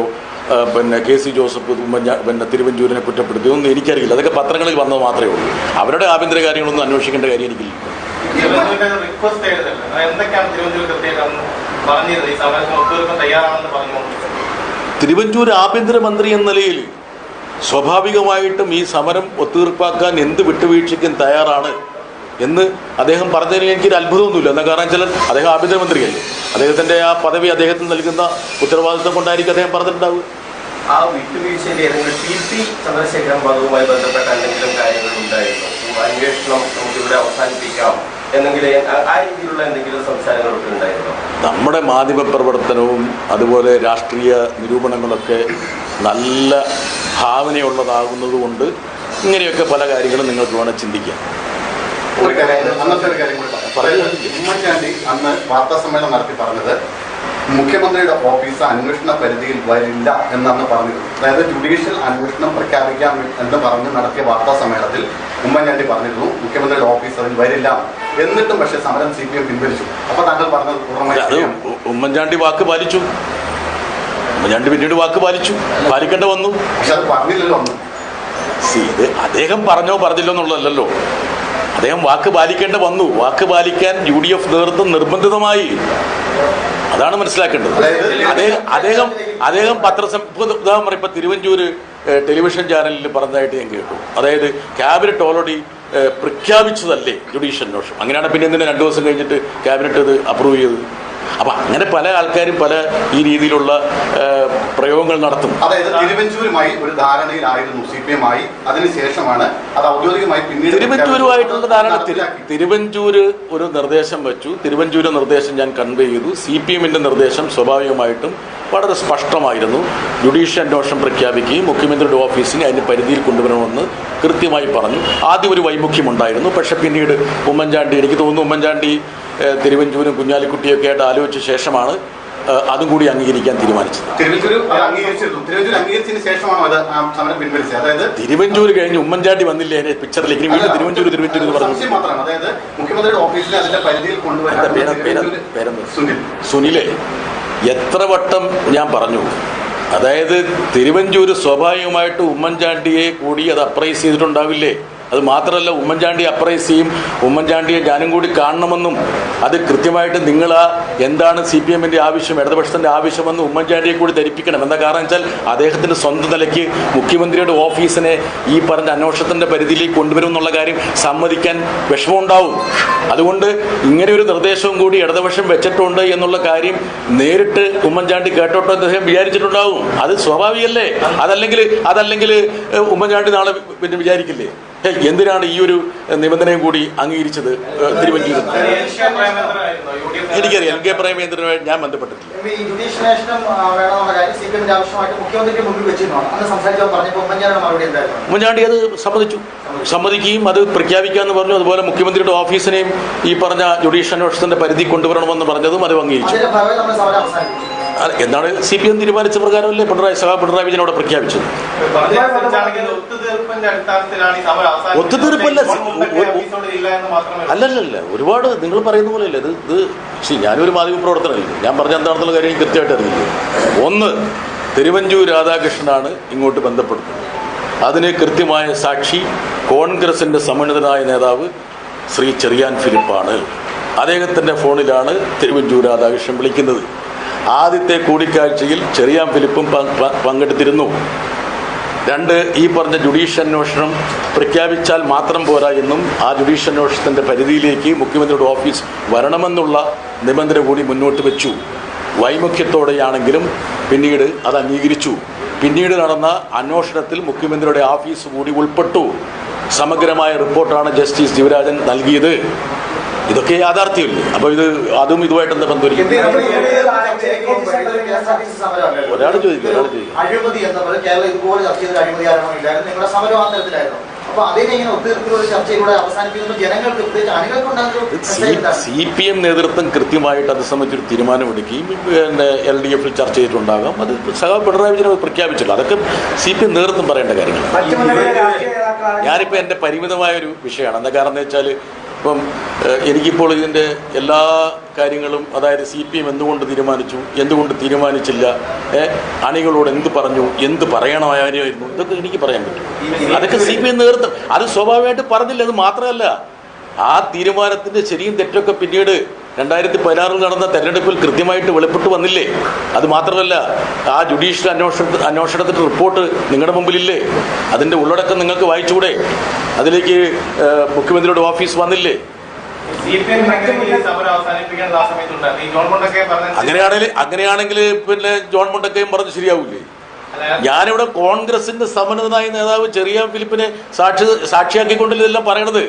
KC Joseph തിരുവഞ്ചൂരിനെ കുറ്റപ്പെടുത്തിയോ? ഒന്നും എനിക്കറിയില്ല. അതൊക്കെ പത്രങ്ങളിൽ വന്നത് മാത്രമേ ഉള്ളൂ. അവരുടെ ആഭ്യന്തര കാര്യങ്ങളൊന്നും അന്വേഷിക്കേണ്ട കാര്യം എനിക്കില്ല. തിരുവഞ്ചൂർ ആഭ്യന്തരമന്ത്രി എന്ന നിലയിൽ സ്വാഭാവികമായിട്ടും ഈ സമരം ഒത്തുതീർപ്പാക്കാൻ എന്ത് വിട്ടുവീഴ്ചയ്ക്കും തയ്യാറാണ് എന്ന് അദ്ദേഹം പറഞ്ഞതിന് എനിക്കൊരു അത്ഭുതമൊന്നുമില്ല. എന്താ കാരണം വെച്ചാൽ അദ്ദേഹം ആഭ്യന്തരമന്ത്രിയല്ലേ. അദ്ദേഹത്തിൻ്റെ ആ പദവി അദ്ദേഹത്തിന് നൽകുന്ന ഉത്തരവാദിത്വം കൊണ്ടായിരിക്കും അദ്ദേഹം പറഞ്ഞിട്ടുണ്ടാവുക. ആ വിട്ടുവീഴ്ചയിൽ ഏതെങ്കിലും TP ചന്ദ്രശേഖരൻ പദവുമായി ബന്ധപ്പെട്ട എന്തെങ്കിലും കാര്യങ്ങൾ ഉണ്ടായിരുന്നു? അന്വേഷണം നമുക്കിവിടെ അവസാനിപ്പിക്കാം എന്നെങ്കിലും ആ രീതിയിലുള്ള എന്തെങ്കിലും സംസാരങ്ങളൊക്കെ ഉണ്ടായിരുന്നു? നമ്മുടെ മാധ്യമപ്രവർത്തനവും അതുപോലെ രാഷ്ട്രീയ നിരൂപണങ്ങളൊക്കെ നല്ല ഭാവനയുള്ളതാകുന്നത് കൊണ്ട് ഇങ്ങനെയൊക്കെ പല കാര്യങ്ങളും നിങ്ങൾക്ക് വേണം ചിന്തിക്കാം. അന്നത്തെ ഒരു കാര്യം കൂടി ഉമ്മൻചാണ്ടി അന്ന് വാർത്താ സമ്മേളനം നടത്തി പറഞ്ഞത് മുഖ്യമന്ത്രിയുടെ ഓഫീസ് അന്വേഷണ പരിധിയിൽ വരില്ല എന്നാണ് പറഞ്ഞത്. അതായത് ജുഡീഷ്യൽ അന്വേഷണം പ്രഖ്യാപിക്കാം എന്ന് പറഞ്ഞ് നടത്തിയ വാർത്താ സമ്മേളനത്തിൽ ഉമ്മൻചാണ്ടി പറഞ്ഞിരുന്നു മുഖ്യമന്ത്രിയുടെ ഓഫീസ് അതിൽ വരില്ല. എന്നിട്ടും പക്ഷേ സമരം CPM പിൻവലിച്ചു. അപ്പൊ താങ്കൾ പറഞ്ഞത് പൂർണ്ണമായി ഉമ്മൻചാണ്ടി വാക്ക് പാലിച്ചു. ഉമ്മൻചാണ്ടി പിന്നീട് വാക്ക് പാലിക്കേണ്ട വന്നു. പക്ഷെ അത് പറഞ്ഞില്ലല്ലോ ഒന്നും. ഇത് അദ്ദേഹം പറഞ്ഞില്ലോ എന്നുള്ളതല്ലോ. അദ്ദേഹം വാക്ക് പാലിക്കേണ്ട വന്നു. വാക്ക് പാലിക്കാൻ UDF നേതൃത്വം നിർബന്ധിതമായി. അതാണ് മനസ്സിലാക്കേണ്ടത്. അദ്ദേഹം ഉദാഹരണം പറയും. ഇപ്പം തിരുവഞ്ചൂര് ടെലിവിഷൻ ചാനലിൽ പറഞ്ഞതായിട്ട് ഞാൻ കേട്ടു. അതായത് ക്യാബിനറ്റ് ഓൾറെഡി പ്രഖ്യാപിച്ചതല്ലേ ജുഡീഷ്യൽ അന്വേഷണം. അങ്ങനെയാണ് പിന്നെ എന്തിനാ 2 ദിവസം കഴിഞ്ഞിട്ട് ക്യാബിനറ്റ് ഇത് അപ്രൂവ് ചെയ്തത്? അപ്പം അങ്ങനെ പല ആൾക്കാരും പല ഈ രീതിയിലുള്ള പ്രയോഗങ്ങൾ നടത്തും. അതായത് തിരുവഞ്ചൂരുമായി ഒരു ധാരണയിലായിരുന്നു CPM ആയി. അതിനുശേഷമാണ് അത് ഔദ്യോഗികമായി പിന്നീട് തിരുവഞ്ചൂരുമായിട്ടുള്ള ധാരണ. തിരുവഞ്ചൂര് ഒരു നിർദ്ദേശം വെച്ചു. തിരുവഞ്ചൂര് നിർദ്ദേശം ഞാൻ കൺവേ ചെയ്തു. CPM-ന്റെ നിർദ്ദേശം സ്വാഭാവികമായിട്ടും വളരെ സ്പഷ്ടമായിരുന്നു. ജുഡീഷ്യൽ അന്വേഷണം പ്രഖ്യാപിക്കുകയും മുഖ്യമന്ത്രിയുടെ ഓഫീസിനെ അതിൻ്റെ പരിധിയിൽ കൊണ്ടുവരണമെന്ന് കൃത്യമായി പറഞ്ഞു. ആദ്യം ഒരു വൈമുഖ്യമുണ്ടായിരുന്നു. പക്ഷേ പിന്നീട് ഉമ്മൻചാണ്ടി, എനിക്ക് തോന്നുന്നു ഉമ്മൻചാണ്ടി തിരുവഞ്ചൂരും കുഞ്ഞാലിക്കുട്ടിയൊക്കെ ആയിട്ട് ആലോചിച്ച ശേഷമാണ് അതും കൂടി അംഗീകരിക്കാൻ തീരുമാനിച്ചത്. തിരുവഞ്ചൂർ അംഗീകരിച്ചതിന് ശേഷമാണോ അത് സമരം പിൻവലിച്ചത്? അതായത് തിരുവഞ്ചൂർ കഴിഞ്ഞ് ഉമ്മൻചാണ്ടി വന്നില്ലേ അതിന്റെ പിക്ചറിലേക്ക് വീണ്ടും തിരുവഞ്ചൂർ എന്ന് പറഞ്ഞു. മാത്രമാണ്, അതായത് മുഖ്യമന്ത്രിയുടെ ഓഫീസിൽ അതിന്റെ പരിധിയിൽ കൊണ്ടുവരാൻ സുനിലെ എത്ര വട്ടം ഞാൻ പറഞ്ഞു. അതായത് തിരുവഞ്ചൂർ സ്വാഭാവികമായിട്ട് ഉമ്മൻചാണ്ടിയെ കൂടി അത് അപ്രൈസ് ചെയ്തിട്ടുണ്ടാവില്ലേ? അത് മാത്രമല്ല, ഉമ്മൻചാണ്ടി അപ്രൈസ് ചെയ്യും, ഉമ്മൻചാണ്ടിയെ ഞാനും കൂടി കാണണമെന്നും അത് കൃത്യമായിട്ട് നിങ്ങൾ എന്താണ് CPM ആവശ്യം, ഇടതുപക്ഷത്തിൻ്റെ ആവശ്യമെന്ന് ഉമ്മൻചാണ്ടിയെ കൂടി ധരിപ്പിക്കണം. എന്താ കാരണം വെച്ചാൽ അദ്ദേഹത്തിൻ്റെ സ്വന്തം നിലയ്ക്ക് മുഖ്യമന്ത്രിയുടെ ഓഫീസിനെ ഈ പറഞ്ഞ അന്വേഷണത്തിൻ്റെ പരിധിയിലേക്ക് കൊണ്ടുവരും എന്നുള്ള കാര്യം സമ്മതിക്കാൻ വിഷമമുണ്ടാവും. അതുകൊണ്ട് ഇങ്ങനെ ഒരു നിർദ്ദേശവും കൂടി ഇടതുപക്ഷം വെച്ചിട്ടുണ്ട് എന്നുള്ള കാര്യം നേരിട്ട് ഉമ്മൻചാണ്ടി കേട്ടോട്ടോ അദ്ദേഹം വിചാരിച്ചിട്ടുണ്ടാവും. അത് സ്വാഭാവികമല്ലേ? അതല്ലെങ്കിൽ ഉമ്മൻചാണ്ടി നാളെ പിന്നെ വിചാരിക്കില്ലേ എന്തിനാണ് ഈ ഒരു നിബന്ധനയും കൂടി അംഗീകരിച്ചത് തിരുവഞ്ചൂരിൽ? എനിക്കറിയാം, LK പ്രേമേന്ദ്രനുമായി ഞാൻ ബന്ധപ്പെട്ടിട്ടില്ല. ഉമ്മൻചാണ്ടി അത് സമ്മതിക്കുകയും അത് പ്രഖ്യാപിക്കാമെന്ന് പറഞ്ഞു. അതുപോലെ മുഖ്യമന്ത്രിയുടെ ഓഫീസിനെയും ഈ പറഞ്ഞ ജുഡീഷ്യൽ അന്വേഷണത്തിന്റെ പരിധി കൊണ്ടുവരണമെന്ന് പറഞ്ഞതും അത് അംഗീകരിച്ചു. എന്താണ് CPM തീരുമാനിച്ച പ്രകാരമല്ലേ പിണറായി വിജയൻ അവിടെ പ്രഖ്യാപിച്ചത്? ഒത്തുതീർപ്പല്ല, അല്ലല്ല, ഒരുപാട് നിങ്ങൾ പറയുന്ന പോലെയല്ല ഇത്. ഞാനൊരു മാധ്യമ പ്രവർത്തനമല്ല, ഞാൻ പറഞ്ഞ എന്താണെന്നുള്ള കാര്യം കൃത്യമായിട്ട് അറിയില്ല. ഒന്ന്, തിരുവഞ്ചൂർ രാധാകൃഷ്ണനാണ് ഇങ്ങോട്ട് ബന്ധപ്പെടുന്നത്. അതിന് കൃത്യമായ സാക്ഷി കോൺഗ്രസിൻ്റെ സമ്മേളിതനായ നേതാവ് ശ്രീ ചെറിയാൻ ഫിലിപ്പാണ്. അദ്ദേഹത്തിൻ്റെ ഫോണിലാണ് തിരുവഞ്ചൂർ രാധാകൃഷ്ണൻ വിളിക്കുന്നത്. ആദ്യത്തെ കൂടിക്കാഴ്ചയിൽ ചെറിയാൻ ഫിലിപ്പും പങ്കെടുത്തിരുന്നു. 2, ഈ പറഞ്ഞ ജുഡീഷ്യൽ അന്വേഷണം പ്രഖ്യാപിച്ചാൽ മാത്രം പോരാ എന്നും ആ ജുഡീഷ്യൽ അന്വേഷണത്തിൻ്റെ പരിധിയിലേക്ക് മുഖ്യമന്ത്രിയുടെ ഓഫീസ് വരണമെന്നുള്ള നിബന്ധന കൂടി മുന്നോട്ട് വെച്ചു. വൈമുഖ്യത്തോടെയാണെങ്കിലും പിന്നീട് അത് അംഗീകരിച്ചു. പിന്നീട് നടന്ന അന്വേഷണത്തിൽ മുഖ്യമന്ത്രിയുടെ ഓഫീസ് കൂടി ഉൾപ്പെട്ടു. സമഗ്രമായ റിപ്പോർട്ടാണ് ജസ്റ്റിസ് ശിവരാജൻ നൽകിയത്. ഇതൊക്കെ യാഥാർത്ഥ്യമല്ലേ? അപ്പോൾ അതും ഇതുമായിട്ട് എന്താ ബന്ധം? ഒരാൾ ചോദിക്കും. അഴിമതി എന്ന പോലെ കേരളം ഇതുപോലെ ചർച്ച ചെയ്ത അഴിമതി ആരോപണമില്ലായിരുന്നു, നിങ്ങളുടെ സമരം ആ തരത്തിലായിരുന്നു. അപ്പൊ അതിനെ ഇങ്ങനെ ഒത്തുതീർപ്പിലൂടെ ചർച്ചയിലൂടെ അവസാനിപ്പിക്കുമ്പോൾ ജനങ്ങൾക്ക് CPM നേതൃത്വം കൃത്യമായിട്ട് അത് സംബന്ധിച്ചൊരു തീരുമാനമെടുക്കുകയും പിന്നെ LDF ചർച്ച ചെയ്തിട്ടുണ്ടാകാം. അത് പിണറായി വിജയൻ പ്രഖ്യാപിച്ചില്ല. അതൊക്കെ CPM നേതൃത്വം പറയേണ്ട കാര്യങ്ങൾ. ഞാനിപ്പോൾ എൻ്റെ പരിമിതമായൊരു വിഷയമാണ്. എന്താ കാരണം എന്ന് വെച്ചാൽ ഇപ്പം എനിക്കിപ്പോൾ ഇതിൻ്റെ എല്ലാ കാര്യങ്ങളും, അതായത് CPM എന്തുകൊണ്ട് തീരുമാനിച്ചു, എന്തുകൊണ്ട് തീരുമാനിച്ചില്ല, അണികളോട് എന്ത് പറഞ്ഞു, എന്ത് പറയണമായിരുന്നു, ഇതൊക്കെ എനിക്ക് പറയാൻ പറ്റും. അതൊക്കെ CPM നേതൃത്വം അത് സ്വാഭാവികമായിട്ട് പറഞ്ഞില്ല. അത് മാത്രമല്ല, ആ തീരുമാനത്തിൻ്റെ ശരിയും തെറ്റൊക്കെ പിന്നീട് 2016 നടന്ന തെരഞ്ഞെടുപ്പിൽ കൃത്യമായിട്ട് വെളിപ്പെട്ട് വന്നില്ലേ? അത് മാത്രമല്ല, ആ ജുഡീഷ്യൽ അന്വേഷണത്തിൻ്റെ റിപ്പോർട്ട് നിങ്ങളുടെ മുമ്പിലില്ലേ? അതിൻ്റെ ഉള്ളടക്കം നിങ്ങൾക്ക് വായിച്ചുകൂടെ? അതിലേക്ക് മുഖ്യമന്ത്രിയുടെ ഓഫീസ് വന്നില്ലേ? അങ്ങനെയാണെങ്കിൽ പിന്നെ ജോൺ മുണ്ടക്കയും പറഞ്ഞ് ശരിയാവൂലേ? ഞാനിവിടെ കോൺഗ്രസിന്റെ സമ്മന്നതനായ നേതാവ് ചെറിയാൻ ഫിലിപ്പിനെ സാക്ഷിയാക്കിക്കൊണ്ടല്ലേ ഇതെല്ലാം പറയണത്.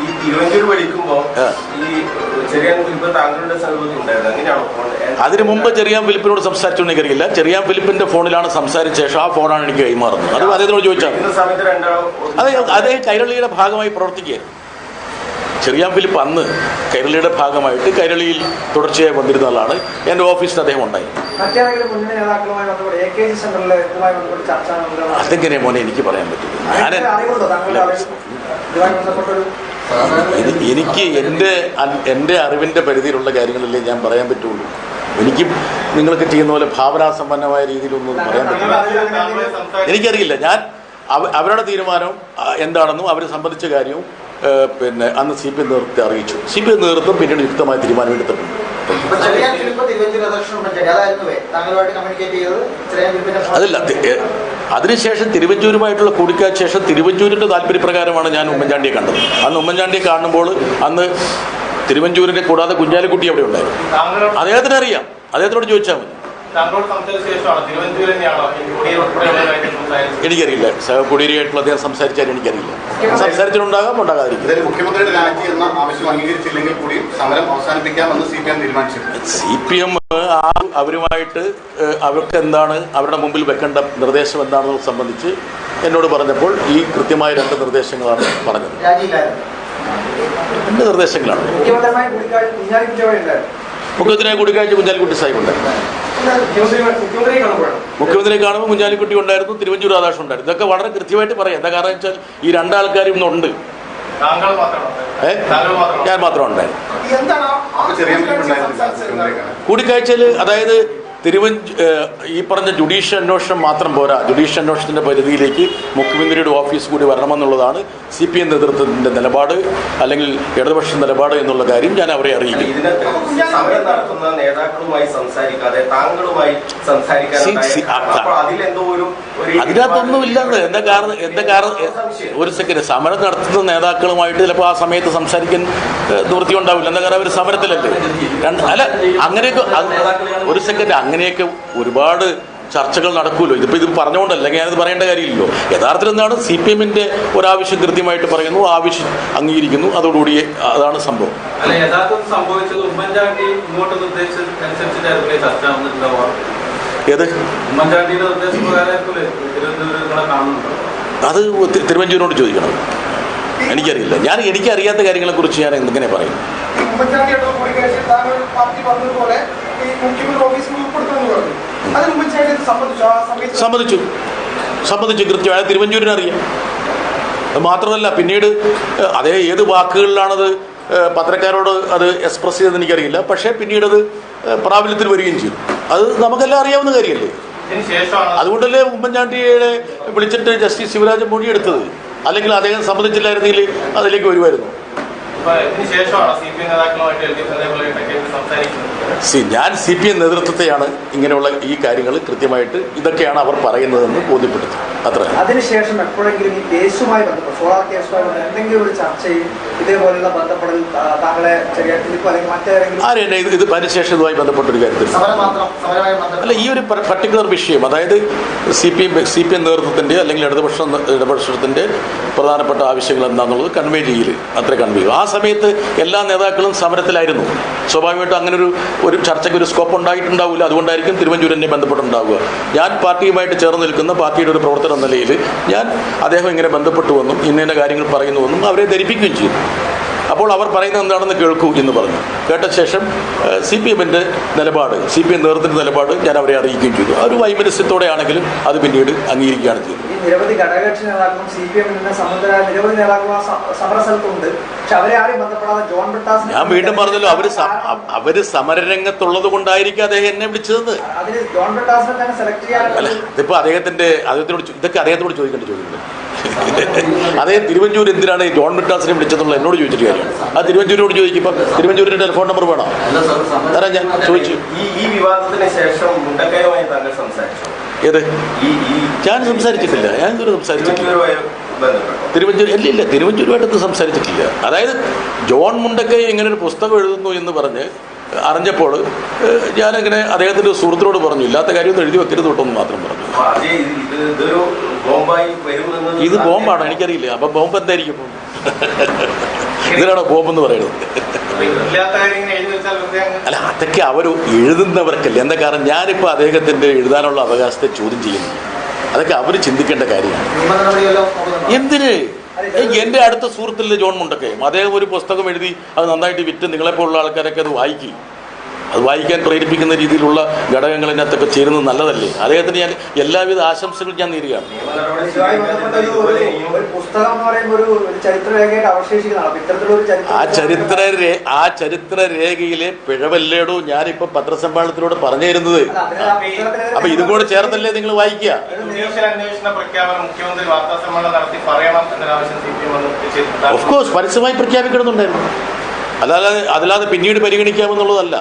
ഈ തിരുവഞ്ചൂർ പഠിക്കുമ്പോ ഈ ചെറിയാൻ ഫിലിപ്പ് താങ്കളുടെ സമീപത്തിൽ ഉണ്ടായിരുന്നു, അങ്ങനെയാണോ? അതിന് മുമ്പ് ചെറിയാൻ ഫിലിപ്പിനോട് സംസാരിച്ചോണ്ട് അറിയില്ല. ചെറിയാൻ ഫിലിപ്പിന്റെ ഫോണിലാണ് സംസാരിച്ച ശേഷം ആ ഫോണാണ് എനിക്ക് കൈമാറുന്നത്. അത് അദ്ദേഹത്തിനോട് ചോദിച്ചാൽ അതേ കൈരളിയുടെ ഭാഗമായി പ്രവർത്തിക്കുകയായിരുന്നു. ചെറിയാൻ ഫിലിപ്പ് അന്ന് കൈരളിയുടെ ഭാഗമായിട്ട് കൈരളിയിൽ തുടർച്ചയായി വന്നിരുന്ന ആളാണ്. എൻ്റെ ഓഫീസിൽ അദ്ദേഹം ഉണ്ടായിരുന്നു. അതെങ്ങനെ മോനെ എനിക്ക് പറയാൻ പറ്റില്ല. എനിക്ക് എൻ്റെ അറിവിൻ്റെ പരിധിയിലുള്ള കാര്യങ്ങളല്ലേ ഞാൻ പറയാൻ പറ്റുള്ളൂ. എനിക്കും നിങ്ങളൊക്കെ ചെയ്യുന്ന പോലെ ഭാവനാസമ്പന്നമായ രീതിയിലൊന്നും പറയാൻ പറ്റില്ല. എനിക്കറിയില്ല. ഞാൻ അവരുടെ തീരുമാനം എന്താണെന്നും അവരെ സംബന്ധിച്ച കാര്യവും പിന്നെ അന്ന് CPM നേതൃത്വത്തെ അറിയിച്ചു. CPM നേതൃത്വം പിന്നീട് യുക്തമായ തീരുമാനം എടുത്തിട്ടുണ്ട്. അതല്ല, അതിനുശേഷം തിരുവഞ്ചൂരുമായിട്ടുള്ള കൂടിക്കാഴ്ച ശേഷം തിരുവഞ്ചൂരിൻ്റെ താല്പര്യപ്രകാരമാണ് ഞാൻ ഉമ്മൻചാണ്ടിയെ കണ്ടത്. അന്ന് ഉമ്മൻചാണ്ടിയെ കാണുമ്പോൾ അന്ന് തിരുവഞ്ചൂരിനെ കൂടാതെ കുഞ്ഞാലിക്കുട്ടി അവിടെ ഉണ്ടായിരുന്നു. അദ്ദേഹത്തിന് അറിയാം, അദ്ദേഹത്തിനോട് ചോദിച്ചാൽ മതി. എനിക്കറിയില്ല. സഹകുടീരിയായിട്ടുള്ള അദ്ദേഹം സംസാരിച്ചാൽ എനിക്കറിയില്ല. സംസാരിച്ചിട്ടുണ്ടാകാം, ഉണ്ടാകാതിരിക്കും. മുഖ്യമന്ത്രിയുടെ രാജി എന്ന ആവശ്യം അംഗീകരിച്ചില്ലെങ്കിൽ കൂടി സമരം അവസാനിപ്പിക്കാമെന്ന് CPM തീരുമാനിച്ചിരുന്നു. CPM അവരുമായിട്ട് അവർക്ക് എന്താണ് അവരുടെ മുമ്പിൽ വെക്കേണ്ട നിർദ്ദേശം എന്താണെന്നത് സംബന്ധിച്ച് എന്നോട് പറഞ്ഞപ്പോൾ ഈ കൃത്യമായ 2 നിർദ്ദേശങ്ങളാണ് പറഞ്ഞത്. 2 നിർദ്ദേശങ്ങളാണ്. മുഖ്യമന്ത്രിയെ കൂടിക്കാഴ്ച കുഞ്ഞാലിക്കുട്ടി സാഹിബ് ഉണ്ടായിരുന്നു. മുഖ്യമന്ത്രിയെ കാണുമ്പോൾ കുഞ്ഞാലിക്കുട്ടി ഉണ്ടായിരുന്നു, തിരുവഞ്ചൂർ രാധാകൃഷ്ണൻ ഉണ്ടായിരുന്നു. ഇതൊക്കെ വളരെ കൃത്യമായിട്ട് പറയാം. എന്താ കാരണം വെച്ചാൽ ഈ രണ്ടാൾക്കാരും ഇന്നുണ്ട്. ഞാൻ മാത്രം ഉണ്ടായിരുന്നു കൂടിക്കാഴ്ചയിൽ. അതായത് ഈ പറഞ്ഞ ജുഡീഷ്യൽ അന്വേഷണം മാത്രം പോരാ, ജുഡീഷ്യൽ അന്വേഷണത്തിൻ്റെ പരിധിയിലേക്ക് മുഖ്യമന്ത്രിയുടെ ഓഫീസ് കൂടി വരണമെന്നുള്ളതാണ് CPM നേതൃത്വത്തിൻ്റെ നിലപാട്, അല്ലെങ്കിൽ ഇടതുപക്ഷ നിലപാട് എന്നുള്ള കാര്യം ഞാൻ അവരെ അറിയിക്കും. അതിനകത്തൊന്നുമില്ലെന്ന്. എന്താ കാരണം ഒരു സെക്കൻഡ്, സമരം നടത്തുന്ന നേതാക്കളുമായിട്ട് ചിലപ്പോൾ ആ സമയത്ത് സംസാരിക്കാൻ നിവൃത്തി ഉണ്ടാവില്ല. എന്താ കാരണം അവർ സമരത്തിലല്ലേ. അല്ല, അങ്ങനെയൊക്കെ ഒരു സെക്കൻഡ്, അങ്ങനെയൊക്കെ ഒരുപാട് ചർച്ചകൾ നടക്കുമല്ലോ. ഇത് പറഞ്ഞുകൊണ്ടല്ല, ഞാനിത് പറയേണ്ട കാര്യമില്ലല്ലോ. യഥാർത്ഥത്തിൽ എന്താണ് CPM-ന്റെ ഒരാവശ്യം കൃത്യമായിട്ട് പറയുന്നു, ആവശ്യം അംഗീകരിക്കുന്നു, അതോടുകൂടി അതാണ് സംഭവം. ഏത് അത് തിരുവഞ്ചൂരിനോട് ചോദിക്കണം, എനിക്കറിയില്ല. എനിക്കറിയാത്ത കാര്യങ്ങളെക്കുറിച്ച് ഞാൻ എങ്ങനെ പറയും. സമ്മതിച്ചു കൃത്യമായി തിരുവഞ്ചൂരിനറിയാം. അത് മാത്രമല്ല, പിന്നീട് അതേ ഏത് വാക്കുകളിലാണത് പത്രക്കാരോട് അത് എക്സ്പ്രസ് ചെയ്തതെന്ന് എനിക്കറിയില്ല. പക്ഷേ പിന്നീട് അത് പ്രാബല്യത്തിൽ വരികയും ചെയ്തു. അത് നമുക്കെല്ലാം അറിയാവുന്ന കാര്യമല്ലേ. അതുകൊണ്ടല്ലേ ഉമ്മൻചാണ്ടിയെ വിളിച്ചിട്ട് ജസ്റ്റിസ് ശിവരാജൻ മൊഴി എടുത്തത്. അല്ലെങ്കിൽ അദ്ദേഹം സമ്മതിച്ചില്ലായിരുന്നെങ്കിൽ അതിലേക്ക് വരുമായിരുന്നു. ഞാൻ CPM നേതൃത്വത്തെയാണ് ഇങ്ങനെയുള്ള ഈ കാര്യങ്ങൾ കൃത്യമായിട്ട് ഇതൊക്കെയാണ് അവർ പറയുന്നതെന്ന് ബോധ്യപ്പെടുത്തി. അത്ര. അതിനുശേഷം എപ്പോഴെങ്കിലും ഈ കേസുമായി ബന്ധപ്പെട്ട്, സോളാർ കേസുമായി എന്തെങ്കിലും ഒരു ചർച്ചയിൽ ഇതേപോലുള്ള ബന്ധപ്പെടൽ താങ്കളെ ആരെന്നെ ഇത് അതിനുശേഷം ഇതുമായി ബന്ധപ്പെട്ടൊരു കാര്യത്തിൽ അല്ല, ഈ ഒരു പർട്ടിക്കുലർ വിഷയം, അതായത് CPM നേതൃത്വത്തിൻ്റെ അല്ലെങ്കിൽ ഇടതുപക്ഷത്തിൻ്റെ പ്രധാനപ്പെട്ട ആവശ്യങ്ങൾ എന്താണെന്നുള്ളത് കൺവേ ചെയ്യൽ, അത്ര കൺവേ ചെയ്യും. ആ സമയത്ത് എല്ലാ നേതാക്കളും സമരത്തിലായിരുന്നു. സ്വാഭാവികമായിട്ടും അങ്ങനെ ഒരു ചർച്ചയ്ക്ക് ഒരു സ്കോപ്പ് ഉണ്ടായിട്ടുണ്ടാവില്ല. അതുകൊണ്ടായിരിക്കും തിരുവഞ്ചൂരിനെ ബന്ധപ്പെട്ടുണ്ടാവുക. ഞാൻ പാർട്ടിയുമായിട്ട് ചേർന്ന് നിൽക്കുന്ന പാർട്ടിയുടെ ഒരു പ്രവർത്തനം എന്ന നിലയിൽ ഞാൻ അദ്ദേഹം ഇങ്ങനെ ബന്ധപ്പെട്ടുവെന്നും ഇന്ന കാര്യങ്ങൾ പറയുന്നുവെന്നും അവരെ ധരിപ്പിക്കുകയും ചെയ്തു. അപ്പോൾ അവർ പറയുന്നത് എന്താണെന്ന് കേൾക്കൂ എന്ന് പറഞ്ഞു. കേട്ട ശേഷം CPM-ന്റെ നിലപാട്, CPM നേതൃത്വത്തിൻ്റെ നിലപാട് ഞാൻ അവരെ അറിയിക്കുകയും ചെയ്തു. ആ ഒരു വൈമനസ്യത്തോടെ ആണെങ്കിലും അത് പിന്നീട് അംഗീകരിക്കുകയാണ് ചെയ്തത്. നിരവധി ഘടകകക്ഷി നേതാക്കളും CPM-ന്റെ സംബന്ധരായ നിരവധി നേതാക്കളും സമരസ്ഥലത്തുണ്ട്. പക്ഷെ അവരെ ആരെയും ബന്ധപ്പെടാതെ ജോൺ ബ്രിട്ടാസ്, ഞാൻ വീണ്ടും പറഞ്ഞല്ലോ, അവര് സമരരംഗത്തുള്ളത് കൊണ്ടായിരിക്കും അദ്ദേഹം എന്നെ വിളിച്ചതെന്ന്. അതിന് ജോൺ ബ്രിട്ടാസിനെ തന്നെ സെലക്ട് ചെയ്യാൻ അല്ല, ഇതിപ്പോൾ ഇതൊക്കെ അദ്ദേഹത്തോട് ചോദിക്കേണ്ട ചോദ്യങ്ങൾ. അതേ തിരുവഞ്ചൂർ എന്തിനാണ് ജോൺ ബ്രിട്ടാസിനെ വിളിച്ചതെന്നുള്ള എന്നോട് ചോദിച്ചിട്ട് കാര്യമാണ്. ആ തിരുവഞ്ചൂരിനോട് ചോദിക്കുമ്പോൾ തിരുവഞ്ചൂരിന്റെ ടെലിഫോൺ നമ്പർ വേണം. അതാ ഞാൻ ചോദിച്ചു. ഈ വിവാദത്തിന് ശേഷം മുണ്ടക്കയുമായി താങ്കൾ സംസാരിച്ചു? ഏത്? ഞാൻ സംസാരിച്ചിട്ടില്ല. ഞാൻ ഇതുവരെ സംസാരിച്ചിട്ടില്ല. തിരുവഞ്ചൂരുമായിട്ടൊന്നും സംസാരിച്ചിട്ടില്ല. അതായത് ജോൺ മുണ്ടക്കൈ ഇങ്ങനെ ഒരു പുസ്തകം എഴുതുന്നു എന്ന് പറഞ്ഞ് അറിഞ്ഞപ്പോൾ ഞാനങ്ങനെ അദ്ദേഹത്തിൻ്റെ സുഹൃത്തിനോട് പറഞ്ഞു, ഇല്ലാത്ത കാര്യമൊന്നും എഴുതി വെക്കരുത് തൊട്ടെന്ന് മാത്രം പറഞ്ഞു. ഇത് ബോംബാണോ എനിക്കറിയില്ല. അപ്പം ബോംബ് എന്തായിരിക്കും? ഇതിനാണോ ബോംബെന്ന് പറയുന്നത്? അല്ല, അതൊക്കെ അവർ എഴുതുന്നവർക്കല്ലേ. എന്താ കാരണം ഞാനിപ്പോൾ അദ്ദേഹത്തിൻ്റെ എഴുതാനുള്ള അവകാശത്തെ ചോദ്യം ചെയ്യുന്നു. അതൊക്കെ അവർ ചിന്തിക്കേണ്ട കാര്യമാണ്. എന്തിന്? എൻ്റെ അടുത്ത സുഹൃത്തില്ലേ ജോൺ മുണ്ടക്കയം, അദ്ദേഹം ഒരു പുസ്തകം എഴുതി അത് നന്നായിട്ട് വിറ്റ് നിങ്ങളെപ്പോലുള്ള ആൾക്കാരൊക്കെ അത് വായിക്കും. അത് വായിക്കാൻ പ്രേരിപ്പിക്കുന്ന രീതിയിലുള്ള ഘടകങ്ങൾ ഇതിനകത്തൊക്കെ ചേരുന്നത് നല്ലതല്ലേ. അദ്ദേഹത്തിന് ഞാൻ എല്ലാവിധ ആശംസകളും ഞാൻ നേരുകയാണ്. ആ ചരിത്രരേഖയിലെ പിഴവല്ലേടോ ഞാനിപ്പോ പത്രസമ്മേളനത്തിലൂടെ പറഞ്ഞു തരുന്നത്. അപ്പൊ ഇതും കൂടെ ചേർത്തല്ലേ നിങ്ങൾ വായിക്കുക. ഓഫ് കോഴ്സ് പരസ്യമായി പ്രഖ്യാപിക്കണമെന്നുണ്ടായിരുന്നു. അല്ലാതെ പിന്നീട് പരിഗണിക്കാമെന്നുള്ളതല്ല.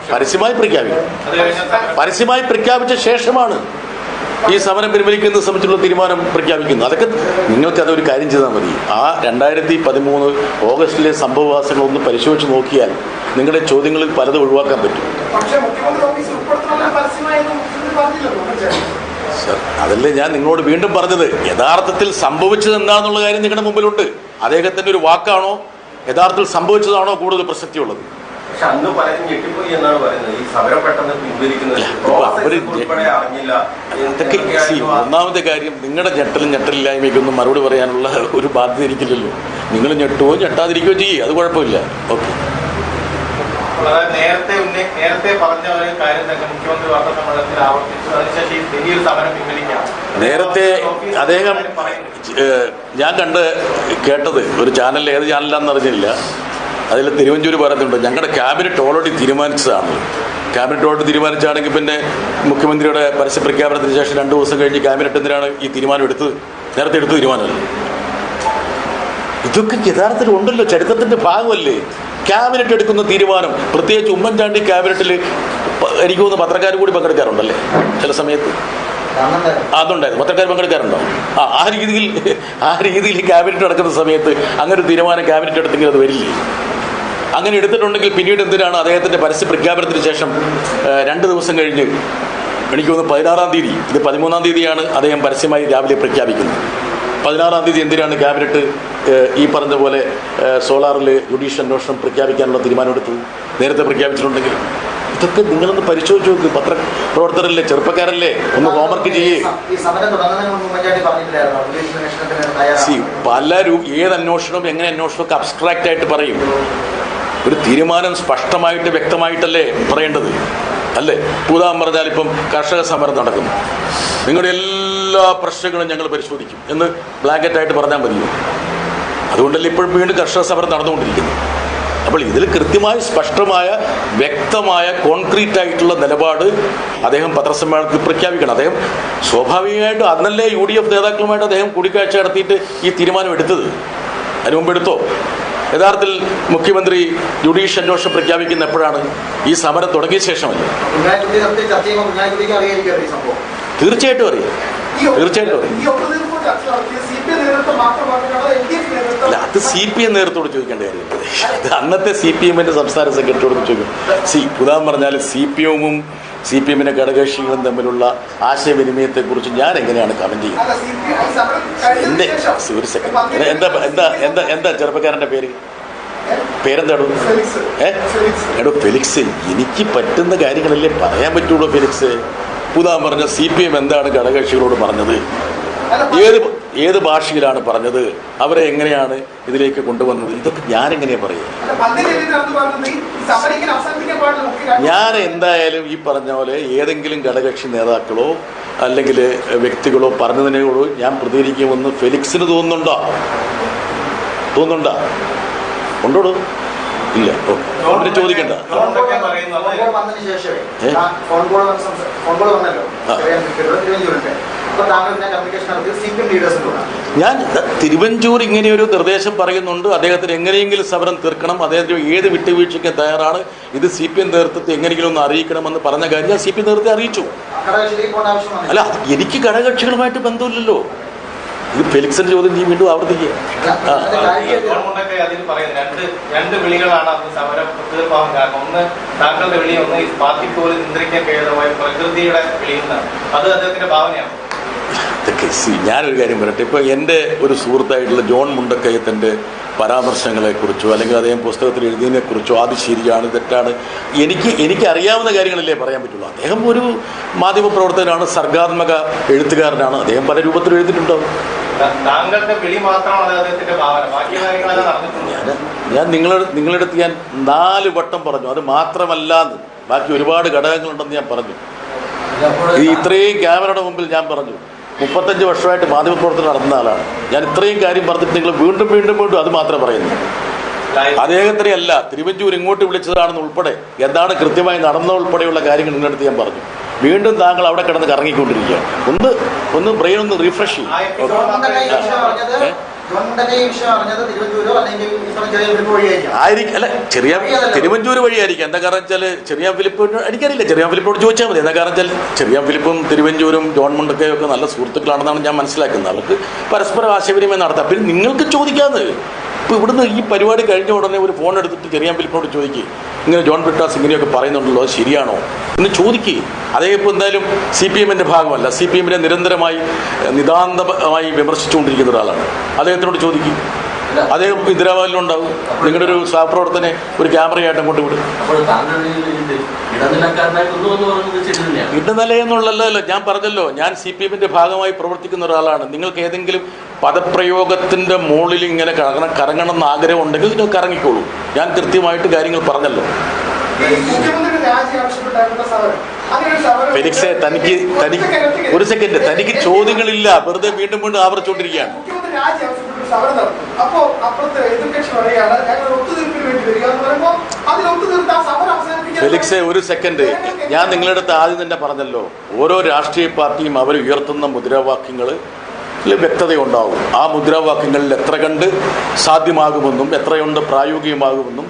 പരസ്യമായി പ്രഖ്യാപിക്കും. പരസ്യമായി പ്രഖ്യാപിച്ച ശേഷമാണ് ഈ സമരം പിൻവലിക്കുന്നത് സംബന്ധിച്ചുള്ള തീരുമാനം പ്രഖ്യാപിക്കുന്നത്. അതൊക്കെ നിങ്ങൾക്ക് അതൊരു കാര്യം ചെയ്താൽ മതി. ആ 2013 ഓഗസ്റ്റിലെ സംഭവവാസങ്ങളൊന്ന് പരിശോധിച്ച് നോക്കിയാൽ നിങ്ങളുടെ ചോദ്യങ്ങളിൽ പലതും ഒഴിവാക്കാൻ പറ്റും. സർ, അതല്ലേ ഞാൻ നിങ്ങളോട് വീണ്ടും പറഞ്ഞത്. യഥാർത്ഥത്തിൽ സംഭവിച്ചത് എന്താണെന്നുള്ള കാര്യം നിങ്ങളുടെ മുമ്പിലുണ്ട്. അദ്ദേഹത്തിൻ്റെ ഒരു വാക്കാണോ യഥാർത്ഥത്തിൽ സംഭവിച്ചതാണോ കൂടുതൽ പ്രസക്തിയുള്ളത്? ഒന്നാമത്തെ കാര്യം, നിങ്ങളുടെ ഞെട്ടലില്ലായ്മയ്ക്കൊന്നും മറുപടി പറയാനുള്ള ഒരു ബാധ്യത ഇരിക്കില്ലല്ലോ. നിങ്ങൾ ഞെട്ടുകയോ ഞെട്ടാതിരിക്കുകയോ ചെയ്യും, അത് കുഴപ്പമില്ല. ഓക്കെ. നേരത്തെ പറഞ്ഞ ഒരു കാര്യം തന്നെ മുഖ്യമന്ത്രി വാർത്താ സമ്മേളനത്തിൽ ആവർത്തിച്ചു. അതിനുശേഷം വലിയൊരു സമരം പിൻവലിക്കാം. നേരത്തെ അദ്ദേഹം ഞാൻ കേട്ടത് ഒരു ചാനലിൽ, ഏത് ചാനലാണെന്ന് അറിഞ്ഞില്ല, അതിൽ തിരുവഞ്ചൂർ പറയുന്നുണ്ട് ഞങ്ങളുടെ ക്യാബിനറ്റ് ഓൾറെഡി തീരുമാനിച്ചതാണ്. ക്യാബിനറ്റ് ഓൾറെഡി തീരുമാനിച്ചാണെങ്കിൽ പിന്നെ മുഖ്യമന്ത്രിയുടെ പരസ്യ പ്രഖ്യാപനത്തിന് ശേഷം 2 ദിവസം കഴിഞ്ഞ് ക്യാബിനറ്റ് എന്തിനാണ് ഈ തീരുമാനം എടുത്തത്? നേരത്തെ എടുത്ത തീരുമാനമല്ലേ? ഇതൊക്കെ യഥാർത്ഥത്തിൽ ഉണ്ടല്ലോ, ചരിത്രത്തിൻ്റെ ഭാഗമല്ലേ. ക്യാബിനറ്റ് എടുക്കുന്ന തീരുമാനം, പ്രത്യേകിച്ച് ഉമ്മൻചാണ്ടി ക്യാബിനറ്റിൽ എനിക്ക് തോന്നുന്നു പത്രക്കാർ കൂടി പങ്കെടുക്കാറുണ്ടല്ലേ ചില സമയത്ത്? അതുണ്ടായിരുന്നു, പത്രക്കാർ പങ്കെടുക്കാറുണ്ടോ? ആ രീതിയിൽ ക്യാബിനറ്റ് നടക്കുന്ന സമയത്ത് അങ്ങനെ ഒരു തീരുമാനം ക്യാബിനറ്റ് എടുത്തെങ്കിൽ അത് വരില്ലേ? അങ്ങനെ എടുത്തിട്ടുണ്ടെങ്കിൽ പിന്നീട് എന്തിനാണ് അദ്ദേഹത്തിൻ്റെ പരസ്യ പ്രഖ്യാപനത്തിന് ശേഷം 2 ദിവസം കഴിഞ്ഞ്, എനിക്ക് തോന്നുന്നു 16-ാം തീയതി, ഇത് 13-ാം തീയതിയാണ് അദ്ദേഹം പരസ്യമായി രാവിലെ പ്രഖ്യാപിക്കുന്നത്. 16-ാം തീയതി എന്തിനാണ് ക്യാബിനറ്റ് ഈ പറഞ്ഞ പോലെ സോളാറിൽ ജുഡീഷ്യൽ അന്വേഷണം പ്രഖ്യാപിക്കാനുള്ള തീരുമാനമെടുത്തത്? നേരത്തെ പ്രഖ്യാപിച്ചിട്ടുണ്ടെങ്കിൽ ഇതൊക്കെ നിങ്ങളൊന്ന് പരിശോധിച്ച് നോക്ക്. പത്രപ്രവർത്തകരല്ലേ, ചെറുപ്പക്കാരല്ലേ, ഒന്ന് ഹോംവർക്ക് ചെയ്യേ. ഏത് അന്വേഷണവും എങ്ങനെ അന്വേഷണമൊക്കെ അബ്സ്ട്രാക്റ്റ് ആയിട്ട് പറയും. ഒരു തീരുമാനം സ്പഷ്ടമായിട്ട് വ്യക്തമായിട്ടല്ലേ പറയേണ്ടത്, അല്ലേ? ഉദാഹരണം പറഞ്ഞാൽ ഇപ്പം കർഷക സമരം നടക്കുന്നു, നിങ്ങളുടെ എല്ലാ പ്രശ്നങ്ങളും ഞങ്ങൾ പരിശോധിക്കും എന്ന് ബ്ലാങ്കറ്റായിട്ട് പറഞ്ഞാൽ മതിയോ? അതുകൊണ്ടല്ലേ ഇപ്പോഴും വീണ്ടും കർഷക സമരം നടന്നുകൊണ്ടിരിക്കുന്നത്. അപ്പോൾ ഇതിൽ കൃത്യമായ സ്പഷ്ടമായ വ്യക്തമായ കോൺക്രീറ്റ് ആയിട്ടുള്ള നിലപാട് അദ്ദേഹം പത്രസമ്മേളനത്തിൽ പ്രഖ്യാപിക്കണം. അദ്ദേഹം സ്വാഭാവികമായിട്ടും അന്നല്ലേ UDF നേതാക്കളുമായിട്ട് അദ്ദേഹം കൂടിക്കാഴ്ച നടത്തിയിട്ട് ഈ തീരുമാനം എടുത്തത്. അതിനു മുമ്പ് എടുത്തോ? യഥാർത്ഥത്തിൽ മുഖ്യമന്ത്രി ജുഡീഷ്യൽ അന്വേഷണം പ്രഖ്യാപിക്കുന്ന എപ്പോഴാണ്? ഈ സമരം തുടങ്ങിയ ശേഷമല്ലേ? തീർച്ചയായിട്ടും അറിയാം, തീർച്ചയായിട്ടും അറിയാം. അല്ല, അത് CPM നേതൃത്വത്തോട് ചോദിക്കേണ്ട കാര്യമില്ല. ഇത് അന്നത്തെ CPM-ന്റെ സംസ്ഥാന സെക്രട്ടറിയോട് ചോദിക്കും. ഉദാഹരണം പറഞ്ഞാൽ CPM-ഉം CPM-ന്റെ ഘടകകക്ഷികളും തമ്മിലുള്ള ആശയവിനിമയത്തെക്കുറിച്ച് ഞാൻ എങ്ങനെയാണ് കമന്റ് ചെയ്യുന്നത്? ഒരു സെക്കൻഡ്, എന്താ ചെറുപ്പക്കാരൻ്റെ പേരെന്താണോ? എടോ ഫെലിക്സ്, എനിക്ക് പറ്റുന്ന കാര്യങ്ങളല്ലേ പറയാൻ പറ്റുള്ളൂ ഫെലിക്സ്. ഉദാഹരണം പറഞ്ഞ CPM എന്താണ് ഘടകകക്ഷികളോട് പറഞ്ഞത്, ഏത് ഭാഷയിലാണ് പറഞ്ഞത്, അവരെ എങ്ങനെയാണ് ഇതിലേക്ക് കൊണ്ടുവന്നത്, ഇതൊക്കെ ഞാൻ എങ്ങനെയാ പറയുക? ഞാൻ എന്തായാലും ഈ പറഞ്ഞ പോലെ ഏതെങ്കിലും ഘടകകക്ഷി നേതാക്കളോ അല്ലെങ്കിൽ വ്യക്തികളോ പറഞ്ഞതിനോട് ഞാൻ പ്രതികരിക്കുമെന്ന് ഫെലിക്സിന് തോന്നുന്നുണ്ടോ? ഉണ്ടോടോ? ഇല്ല. ഓക്കെ, ചോദിക്കണ്ട. ഞാൻ തിരുവഞ്ചൂർ ഇങ്ങനെയൊരു നിർദ്ദേശം പറയുന്നുണ്ട്, അദ്ദേഹത്തിന് എങ്ങനെയെങ്കിലും സമരം തീർക്കണം, അദ്ദേഹത്തിന് ഏത് വിട്ടുവീഴ്ചയ്ക്ക് തയ്യാറാണ്, ഇത് CPM നേതൃത്വത്തെ എങ്ങനെയെങ്കിലും ഒന്ന് അറിയിക്കണമെന്ന് പറഞ്ഞ കാര്യം ഞാൻ CPM നേതൃത്വത്തെ അറിയിച്ചു. അല്ല, എനിക്ക് ഘടകകക്ഷികളുമായിട്ട് ബന്ധമില്ലല്ലോ. ഇത് ഫെലിക്സിന്റെ ചോദ്യം നീ വീണ്ടും ആവർത്തിക്കുക. രണ്ട് വിളികളാണ് അന്ന് സമരം തീർപ്പാകാൻ കാരണം. ഒന്ന് താങ്കളുടെ വിളി, ഒന്ന് പാർട്ടി പോലും നിയന്ത്രിക്കാൻ കഴിയാതെ പ്രകൃതിയുടെ വിളിയുന്നതാണ്. അത് അദ്ദേഹത്തിന്റെ ഭാവനയാണ്. ഇതൊക്കെ ഞാനൊരു കാര്യം പറയട്ടെ. ഇപ്പോൾ എൻ്റെ ഒരു സുഹൃത്തായിട്ടുള്ള ജോൺ മുണ്ടക്കയത്തിൻ്റെ പരാമർശങ്ങളെക്കുറിച്ചോ അല്ലെങ്കിൽ അദ്ദേഹം പുസ്തകത്തിൽ എഴുതിയതിനെക്കുറിച്ചോ അത് ശരിയാണ് തെറ്റാണ് എനിക്ക് അറിയാവുന്ന കാര്യങ്ങളല്ലേ പറയാൻ പറ്റുള്ളൂ. അദ്ദേഹം ഒരു മാധ്യമപ്രവർത്തകനാണ്, സർഗാത്മക എഴുത്തുകാരനാണ്, അദ്ദേഹം പല രൂപത്തിൽ എഴുതിയിട്ടുണ്ടാവും. ഞാൻ നിങ്ങളടുത്ത് ഞാൻ 4 വട്ടം പറഞ്ഞു, അത് മാത്രമല്ല ബാക്കി ഒരുപാട് ഘടകങ്ങളുണ്ടെന്ന് ഞാൻ പറഞ്ഞു. ഇത്രയും ക്യാമറയുടെ മുമ്പിൽ ഞാൻ പറഞ്ഞു. 35 വർഷമായിട്ട് മാധ്യമപ്രവർത്തനം നടത്തുന്ന ആളാണ് ഞാൻ. ഇത്രയും കാര്യം പറഞ്ഞിട്ട് നിങ്ങൾ വീണ്ടും അത് മാത്രമേ പറയുന്നു. അദ്ദേഹത്തിനെ അല്ല, തിരുവഞ്ചൂർ ഇങ്ങോട്ട് വിളിച്ചതാണെന്ന് ഉൾപ്പെടെ എന്താണ് കൃത്യമായി നടന്ന ഉൾപ്പെടെയുള്ള കാര്യങ്ങൾ നിങ്ങളടുത്ത് ഞാൻ പറഞ്ഞു. വീണ്ടും താങ്കൾ അവിടെ കിടന്ന് കറങ്ങിക്കൊണ്ടിരിക്കുകയാണ്. ഒന്ന് ബ്രെയിൻ ഒന്ന് റിഫ്രഷ് ചെയ്യും. ആയിരിക്കും, അല്ല തിരുവഞ്ചൂർ വഴിയായിരിക്കും. എന്താ കാരണം വെച്ചാൽ ചെറിയാൻ ഫിലിപ്പ് എനിക്കറിയില്ല, ചെറിയാൻ ഫിലിപ്പോട് ചോദിച്ചാൽ മതി. എന്താ കാരണം വെച്ചാൽ ചെറിയാൻ ഫിലിപ്പും തിരുവഞ്ചൂരും ജോൺ മുണ്ടക്കയും ഒക്കെ നല്ല സുഹൃത്തുക്കളാണെന്നാണ് ഞാൻ മനസ്സിലാക്കുന്നത്. അവർക്ക് പരസ്പരം ആശയവിനിമയം നടത്താം. പിന്നെ നിങ്ങൾക്ക് ചോദിക്കാമെന്ന്. ഇപ്പോൾ ഇവിടുന്ന് ഈ പരിപാടി കഴിഞ്ഞ ഉടനെ ഒരു ഫോൺ എടുത്തിട്ട് ചെറിയാൻ ഫിലിപ്പിനോട് ചോദിക്കുക, ഇങ്ങനെ ജോൺ ബ്രിട്ടാസ് ഇങ്ങനെയൊക്കെ പറയുന്നുണ്ടല്ലോ, അത് ശരിയാണോ എന്ന് ചോദിക്കുക. അദ്ദേഹം ഇപ്പോൾ എന്തായാലും CPM-ന്റെ ഭാഗമല്ല, CPM-നെ നിരന്തരമായി നിതാന്തമായി വിമർശിച്ചുകൊണ്ടിരിക്കുന്ന ഒരാളാണ്. അദ്ദേഹത്തിനോട് ചോദിക്കും. അദ്ദേഹം ഇന്ദിരാഭവനിലുണ്ടാവും. നിങ്ങളുടെ ഒരു സഹപ്രവർത്തനെ ഒരു ക്യാമറയായിട്ട് അങ്ങോട്ട് വിടും. ഇടനില എന്നുള്ളതല്ലോ ഞാൻ പറഞ്ഞല്ലോ, ഞാൻ CPM-ന്റെ ഭാഗമായി പ്രവർത്തിക്കുന്ന ഒരാളാണ്. നിങ്ങൾക്ക് ഏതെങ്കിലും പദപ്രയോഗത്തിൻ്റെ മുകളിൽ ഇങ്ങനെ കറങ്ങണം എന്ന് ആഗ്രഹം ഉണ്ടെങ്കിൽ നിങ്ങൾ കറങ്ങിക്കോളൂ. ഞാൻ കൃത്യമായിട്ട് കാര്യങ്ങൾ പറഞ്ഞല്ലോ. മുഖ്യമന്ത്രിയുടെ രാജി ആവശ്യപ്പെട്ടായിരുന്ന സമരം അങ്ങനെ ഒരു സമരം ഫെലിക്സെ തനിക്ക് ഒരു സെക്കൻഡ് തനിക്ക് ചോദ്യങ്ങളില്ല, വെറുതെ വീണ്ടും വീണ്ടും ആവർത്തിച്ചുകൊണ്ടിരിക്കുകയാണ്. മുഖ്യമന്ത്രി രാജി ആവശ്യപ്പെട്ട് സമരം നടത്തും. അപ്പോ അപ്പുറത്തെ എതിർകക്ഷി പറയാണ് ഞങ്ങൾ ഒത്തുതീർപ്പിന് വേണ്ടി വരിക എന്ന് പറയുമ്പോൾ അതിൽ ഒത്തുതീർത്ത് ആ സമരം അവസാനിപ്പിക്കാൻ. ഫെലിക്സെ ഒരു സെക്കൻഡ്, ഞാൻ നിങ്ങളുടെ അടുത്ത് ആദ്യം തന്നെ പറഞ്ഞല്ലോ, ഓരോ രാഷ്ട്രീയ പാർട്ടിയും അവർ ഉയർത്തുന്ന മുദ്രാവാക്യങ്ങൾ വ്യക്തതയുണ്ടാവും. ആ മുദ്രാവാക്യങ്ങളിൽ എത്ര കണ്ട് സാധ്യമാകുമെന്നും എത്രയുണ്ട് പ്രായോഗികമാകുമെന്നും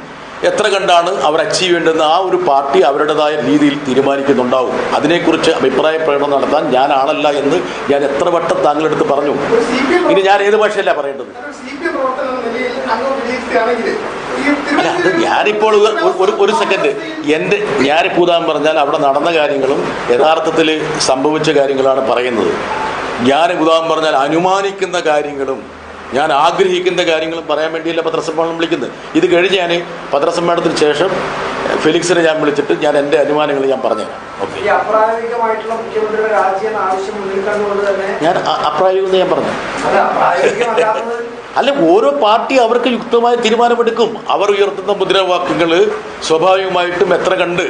എത്ര കണ്ടാണ് അവർ അച്ചീവ് ചെയ്യേണ്ടതെന്ന് ആ ഒരു പാർട്ടി അവരുടേതായ രീതിയിൽ തീരുമാനിക്കുന്നുണ്ടാവും. അതിനെക്കുറിച്ച് അഭിപ്രായ പ്രകടനം നടത്താൻ ഞാൻ ആളല്ല എന്ന് ഞാൻ എത്ര വട്ടം താങ്കളെടുത്ത് പറഞ്ഞു. ഇനി ഞാൻ ഏത് ഭാഷയല്ല പറയേണ്ടത്? അല്ല, അത് ഞാനിപ്പോൾ ഒരു സെക്കൻഡ്, ഞാനിപ്പോൾ ഉദാഹരണം പറഞ്ഞാൽ അവിടെ നടന്ന കാര്യങ്ങളും യഥാർത്ഥത്തിൽ സംഭവിച്ച കാര്യങ്ങളാണ് പറയുന്നത്. ഞാൻ ഉദാഹരണം പറഞ്ഞാൽ അനുമാനിക്കുന്ന കാര്യങ്ങളും ഞാൻ ആഗ്രഹിക്കുന്ന കാര്യങ്ങളും പറയാൻ വേണ്ടിയല്ല പത്രസമ്മേളനം വിളിക്കുന്നത്. ഇത് കഴിഞ്ഞ് ഞാൻ പത്രസമ്മേളനത്തിന് ശേഷം ഫെലിക്സിനെ ഞാൻ വിളിച്ചിട്ട് ഞാൻ എൻ്റെ അനുമാനങ്ങൾ ഞാൻ പറഞ്ഞുതരാം. ഓക്കെ, ഈ അപ്രായോഗികമായിട്ടുള്ള മുഖ്യമന്ത്രിയുടെ രാജ്യം ആവശ്യം മുന്നിൽ കണ്ടുകൊണ്ട് തന്നെ ഞാൻ അപ്രായോഗികം ഞാൻ പറഞ്ഞു. അത് അപ്രായോഗികമല്ലാത്തത് അല്ല, ഓരോ പാർട്ടി അവർക്ക് യുക്തമായ തീരുമാനമെടുക്കും. അവർ ഉയർത്തുന്ന മുദ്രാവാക്യങ്ങൾ സ്വാഭാവികമായിട്ടും എത്ര കണ്ട്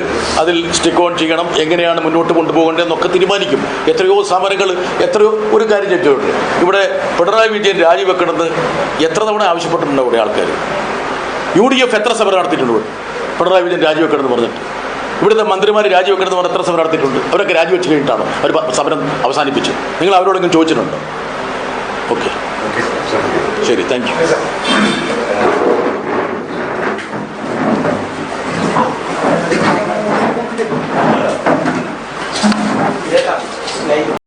അതിൽ സ്റ്റിക്ക് ഓൺ ചെയ്യണം, എങ്ങനെയാണ് മുന്നോട്ട് കൊണ്ടുപോകേണ്ടതെന്നൊക്കെ തീരുമാനിക്കും. എത്രയോ സമരങ്ങൾ, എത്രയോ ഒരു കാര്യം ചോദിച്ചിട്ടുണ്ട്. ഇവിടെ പിണറായി വിജയൻ രാജിവെക്കണമെന്ന് എത്ര തവണ ആവശ്യപ്പെട്ടിട്ടുണ്ട് ഇവിടെ ആൾക്കാർ? UDF എത്ര സമരം നടത്തിയിട്ടുണ്ട് ഇവിടെ? പിണറായി വിജയൻ രാജിവെക്കണമെന്ന് പറഞ്ഞിട്ട് ഇവിടുത്തെ മന്ത്രിമാർ രാജിവെക്കണമെന്ന് പറഞ്ഞ് എത്ര സമരം നടത്തിയിട്ടുണ്ട്? അവരൊക്കെ രാജിവെച്ച് കഴിഞ്ഞിട്ടാണ് അവർ സമരം അവസാനിപ്പിച്ചു. നിങ്ങൾ അവരോടെങ്കിലും ചോദിച്ചിട്ടുണ്ടോ? ഓക്കെ, ശരി, താങ്ക് യു.